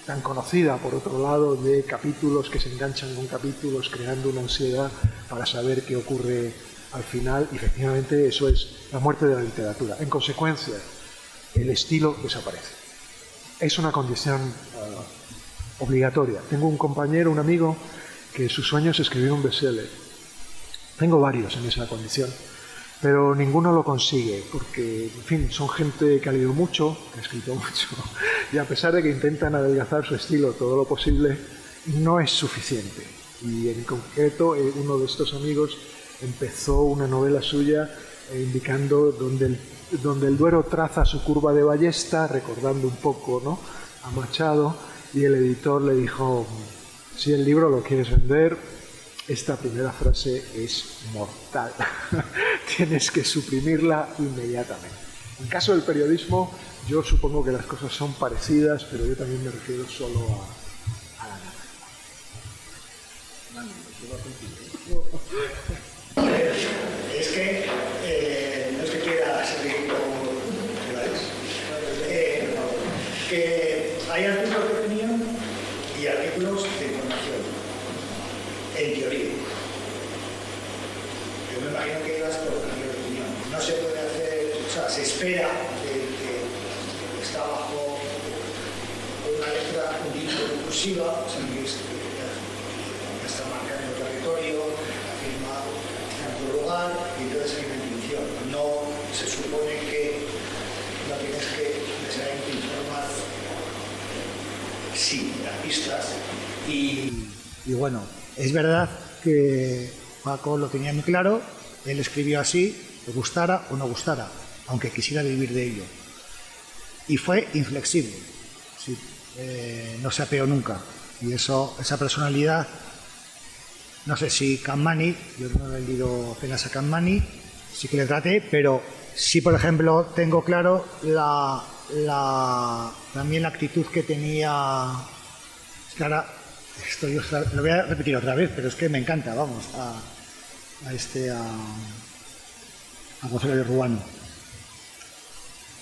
tan conocida, por otro lado, de capítulos que se enganchan con capítulos, creando una ansiedad para saber qué ocurre al final, y efectivamente eso es la muerte de la literatura. En consecuencia, el estilo desaparece. Es una condición obligatoria. Tengo un compañero, un amigo, que su sueño es escribir un bestseller. Tengo varios en esa condición, pero ninguno lo consigue, porque, en fin, son gente que ha leído mucho, que ha escrito mucho, y a pesar de que intentan adelgazar su estilo todo lo posible, no es suficiente. Y en concreto, uno de estos amigos empezó una novela suya indicando donde el Duero traza su curva de ballesta, recordando un poco, ¿no?, a Machado, y el editor le dijo: si el libro lo quieres vender, esta primera frase es mortal. Tienes que suprimirla inmediatamente. En caso del periodismo, yo supongo que las cosas son parecidas, pero yo también me refiero solo a la narrativa. Es que no es que quiera seguir con que hay artículos de opinión y artículos de información, en teoría. Yo me imagino que ibas por artículos de opinión. No se puede hacer, o sea, se espera que está bajo una letra inclusiva, o sea, que está marcando el territorio, afirma cierto lugar, y entonces hay una intuición. No se supone que no tienes que necesariamente informar, sí, las pistas. Y bueno, es verdad que Paco lo tenía muy claro, él escribió así, le gustara o no gustara, aunque quisiera vivir de ello. Y fue inflexible, sí, no se apeó nunca. Y esa personalidad, no sé si Kanmani, yo no he leído apenas a Kanmani, sí que le traté, pero sí, por ejemplo, tengo claro también la actitud que tenía. Es que ahora lo voy a repetir otra vez, pero es que me encanta, vamos, a Gonzalo de Ruano.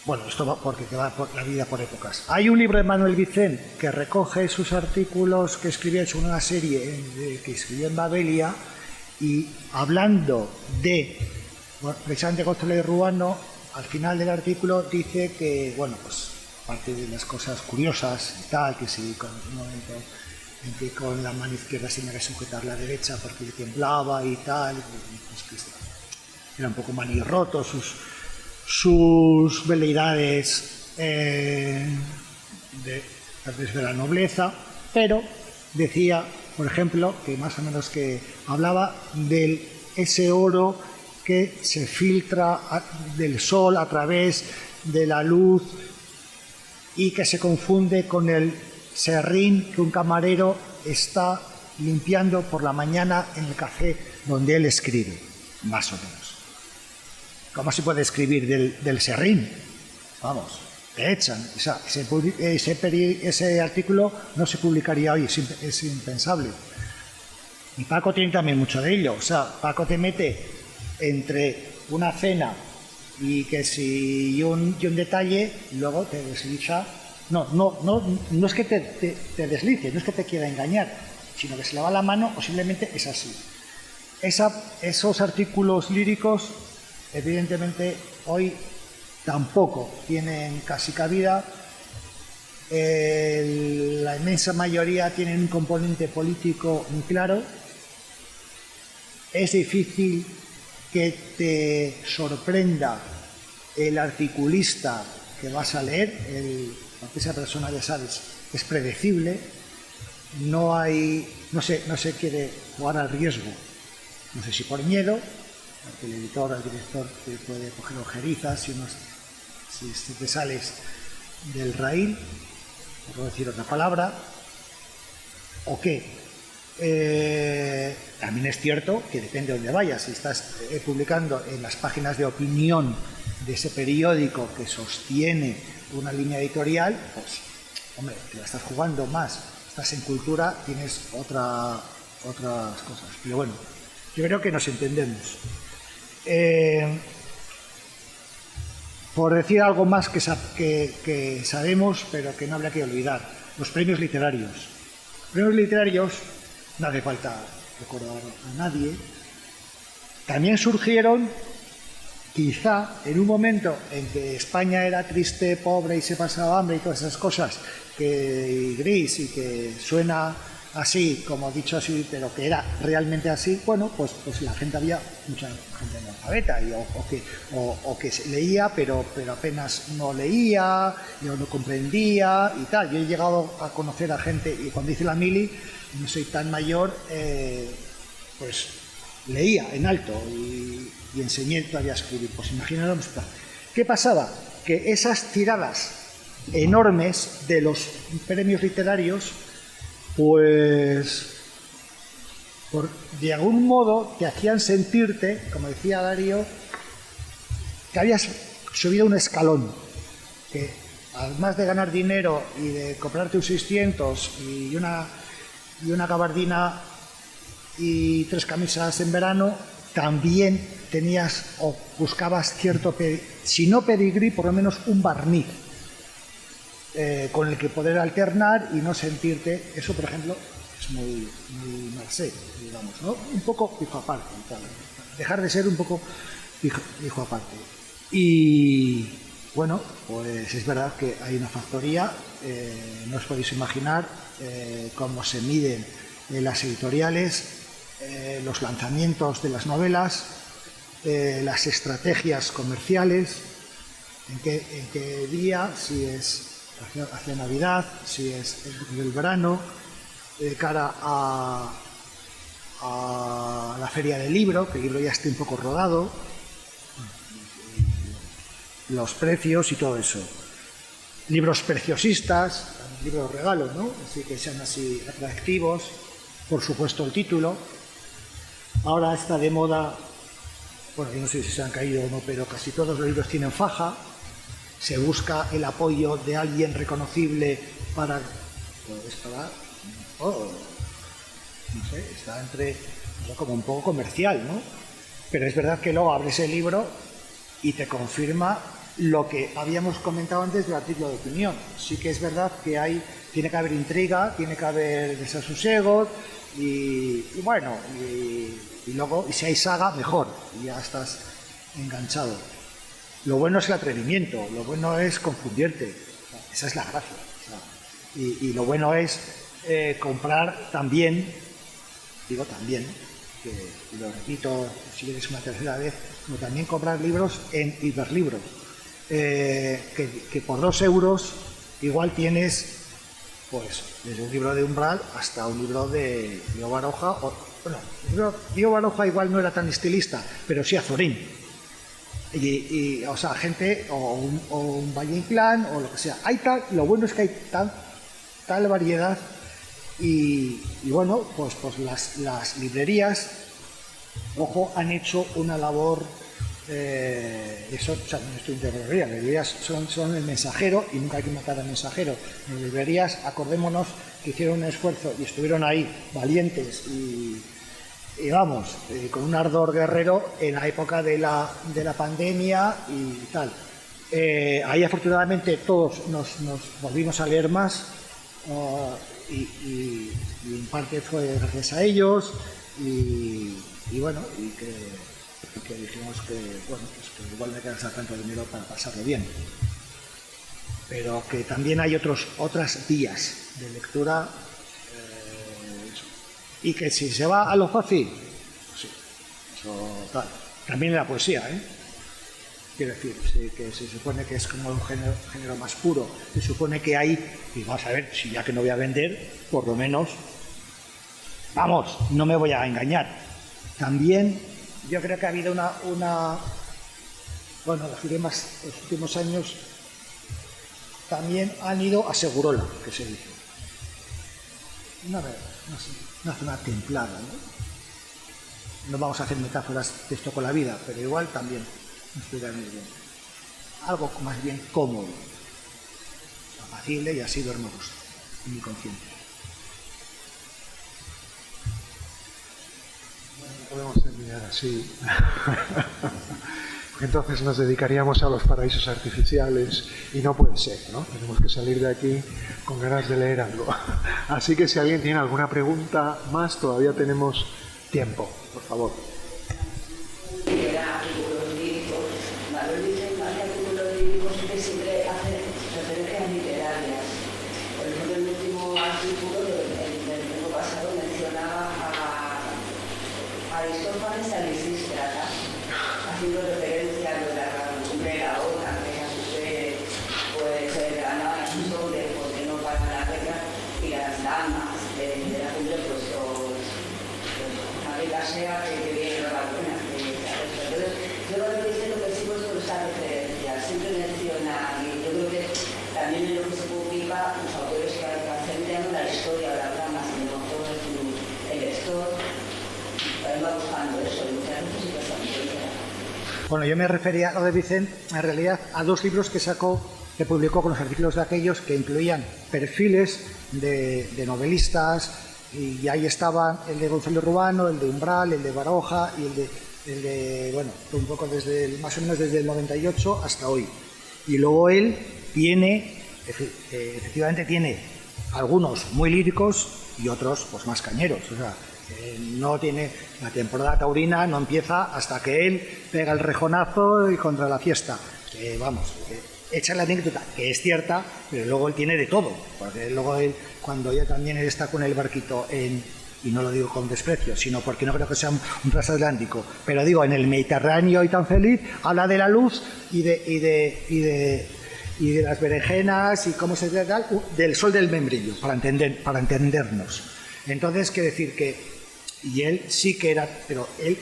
Bueno, esto va porque va por la vida por épocas. Hay un libro de Manuel Vicent que recoge sus artículos que escribió sobre una serie que escribió en Babelia, y hablando de, bueno, precisamente Gonzalo de Ruano, al final del artículo dice que, bueno, pues parte de las cosas curiosas y tal, que sí, con un momento en que con la mano izquierda se tenía que sujetar la derecha porque le temblaba y tal, pues que era un poco manirroto sus veleidades de la nobleza, pero decía, por ejemplo, que más o menos que hablaba de ese oro que se filtra del sol a través de la luz y que se confunde con el serrín que un camarero está limpiando por la mañana en el café donde él escribe, más o menos. ¿Cómo se puede escribir del serrín? Vamos, te echan. O sea, ese artículo no se publicaría hoy, es impensable. Y Paco tiene también mucho de ello. O sea, Paco te mete entre una cena y un detalle, luego te desliza. No es que te deslice, no es que te quiera engañar, sino que se le va la mano o simplemente es así. Esos artículos líricos, evidentemente, hoy tampoco tienen casi cabida. La inmensa mayoría tienen un componente político muy claro. Es difícil que te sorprenda el articulista que vas a leer, porque esa persona, ya sabes, es predecible, no se quiere jugar al riesgo, no sé si por miedo, porque el editor, el director te puede coger ojerizas si te sales del raíl, por no decir otra palabra, o qué. También es cierto que depende de dónde vayas. Si estás publicando en las páginas de opinión de ese periódico que sostiene una línea editorial, pues, hombre, te la estás jugando más. Estás en cultura, tienes otras cosas. Pero bueno, yo creo que nos entendemos. Por decir algo más que sabemos, pero que no habría que olvidar, los premios literarios. Los premios literarios, no hace falta recordar a nadie, también surgieron quizá en un momento en que España era triste, pobre y se pasaba hambre y todas esas cosas, y gris y que suena así, como dicho así, pero que era realmente así. Bueno, pues la gente, había mucha gente analfabeta o que leía pero apenas no leía o no comprendía y tal. Yo he llegado a conocer a gente, y cuando hice la mili, no soy tan mayor, pues leía en alto y enseñé todavía a escribir. Pues imaginaros, ¿qué pasaba? Que esas tiradas enormes de los premios literarios, pues de algún modo te hacían sentirte, como decía Darío, que habías subido un escalón, que además de ganar dinero y de comprarte un 600 y una gabardina y 3 camisas en verano, también tenías o buscabas cierto, si no pedigrí, por lo menos un barniz con el que poder alternar y no sentirte. Eso, por ejemplo, es muy Marseille, digamos, ¿no? Un poco hijo aparte, dejar de ser un poco hijo aparte. Y bueno, pues es verdad que hay una factoría, no os podéis imaginar cómo se miden las editoriales, los lanzamientos de las novelas, las estrategias comerciales, en qué día, si es hacia Navidad, si es el verano, de cara a la feria del libro, que el libro ya esté un poco rodado, los precios y todo eso. Libros preciosistas, libros regalos, ¿no? Así que sean así atractivos, por supuesto el título. Ahora está de moda, bueno, yo no sé si se han caído o no, pero casi todos los libros tienen faja, se busca el apoyo de alguien reconocible para... no sé, está entre como un poco comercial, ¿no? Pero es verdad que luego abres el libro y te confirma lo que habíamos comentado antes del artículo de opinión. Sí que es verdad que tiene que haber intriga, tiene que haber desasosiegos y bueno, y luego, y si hay saga, mejor, y ya estás enganchado. Lo bueno es el atrevimiento, lo bueno es confundirte, esa es la gracia. Y lo bueno es comprar también, digo también, que lo repito si eres una tercera vez, pero también comprar libros en hiperlibros, que por 2 euros igual tienes pues desde un libro de Umbral hasta un libro de Diego Baroja, Diego Baroja igual no era tan estilista, pero sí Azorín, y o sea, gente, o un Valle Inclán, o lo que sea, lo bueno es que hay tal variedad. Y bueno, pues las librerías, ojo, han hecho una labor, eso, o sea, no estoy en librerías, las librerías son el mensajero y nunca hay que matar al mensajero. Las librerías, acordémonos que hicieron un esfuerzo y estuvieron ahí valientes y vamos, con un ardor guerrero en la época de la pandemia y tal. Ahí afortunadamente todos nos volvimos a leer más. Y en parte fue gracias a ellos y bueno, y que dijimos que bueno, pues que igual me quedas tanto dinero para pasarlo bien, pero que también hay otras vías de lectura, y que si se va a lo fácil, pues sí, eso tal. También en la poesía, quiero decir, sí, que se supone que es como un género más puro, se supone que hay, y vamos a ver, si ya que no voy a vender, por lo menos, vamos, no me voy a engañar. También yo creo que ha habido bueno, los últimos años también han ido a Segurola, que se dice. Una zona templada, ¿no? No vamos a hacer metáforas de esto con la vida, pero igual también. Algo más bien cómodo, apacible, y así duermo gusto en mi conciencia. Bueno, podemos terminar así. Entonces nos dedicaríamos a los paraísos artificiales y no puede ser, ¿no? Tenemos que salir de aquí con ganas de leer algo. Así que si alguien tiene alguna pregunta más, todavía tenemos tiempo, por favor. Haciendo referencia a lo de la cumbre de la OTAN, que a su vez pues ganaban sus hombres porque no pagan la guerra, y las damas de la cumbre pues una vez sea que viene la buena. Entonces, yo lo que dice lo que sí puesto esa referencia, siempre menciona, y yo creo que también en lo que se publica los autores que hacen la historia o la trama, sino todo el lector va buscando eso, y muchas veces sí que son. Bueno, yo me refería a lo de Vicent, en realidad, a 2 libros que publicó con los artículos de aquellos que incluían perfiles de novelistas, y ahí estaban el de Gonzalo Ruano, el de Umbral, el de Baroja y el de bueno, un poco más o menos desde el 98 hasta hoy. Y luego él efectivamente tiene algunos muy líricos y otros pues más cañeros, o sea, no tiene la temporada taurina, no empieza hasta que él pega el rejonazo y contra la fiesta. Echa la anécdota, que es cierta, pero luego él tiene de todo. Porque luego él, cuando ya también él está con el barquito y no lo digo con desprecio, sino porque no creo que sea un transatlántico, pero digo, en el Mediterráneo y tan feliz, habla de la luz y de las berenjenas y cómo se da del sol del membrillo, para entendernos. Entonces, quiere decir que y él sí que era, pero él,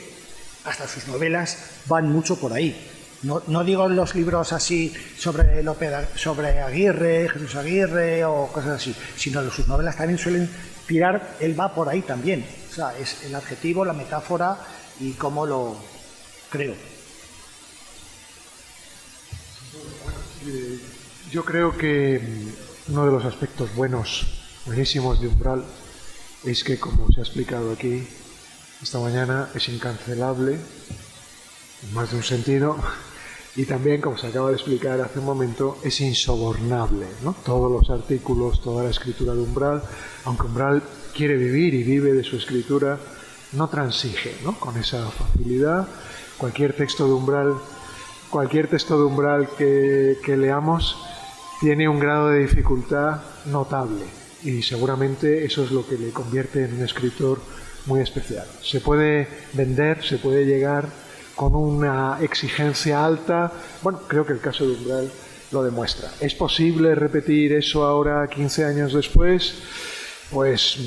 hasta sus novelas van mucho por ahí. No digo los libros así sobre Aguirre, Jesús Aguirre o cosas así, sino sus novelas también suelen tirar, él va por ahí también. O sea, es el adjetivo, la metáfora y cómo lo creo. Yo creo que uno de los aspectos buenísimos de Umbral es que, como se ha explicado aquí esta mañana, es incancelable en más de un sentido, y también, como se acaba de explicar hace un momento, es insobornable, ¿no? Todos los artículos, toda la escritura de Umbral, aunque Umbral quiere vivir y vive de su escritura, no transige, ¿no?, con esa facilidad. Cualquier texto de Umbral que leamos tiene un grado de dificultad notable, y seguramente eso es lo que le convierte en un escritor muy especial. Se puede vender, se puede llegar con una exigencia alta. Bueno, creo que el caso de Umbral lo demuestra. ¿Es posible repetir eso ahora, 15 años después? Pues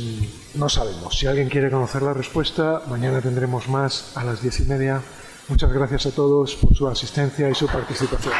no sabemos. Si alguien quiere conocer la respuesta, mañana tendremos más a las 10:30. Muchas gracias a todos por su asistencia y su participación.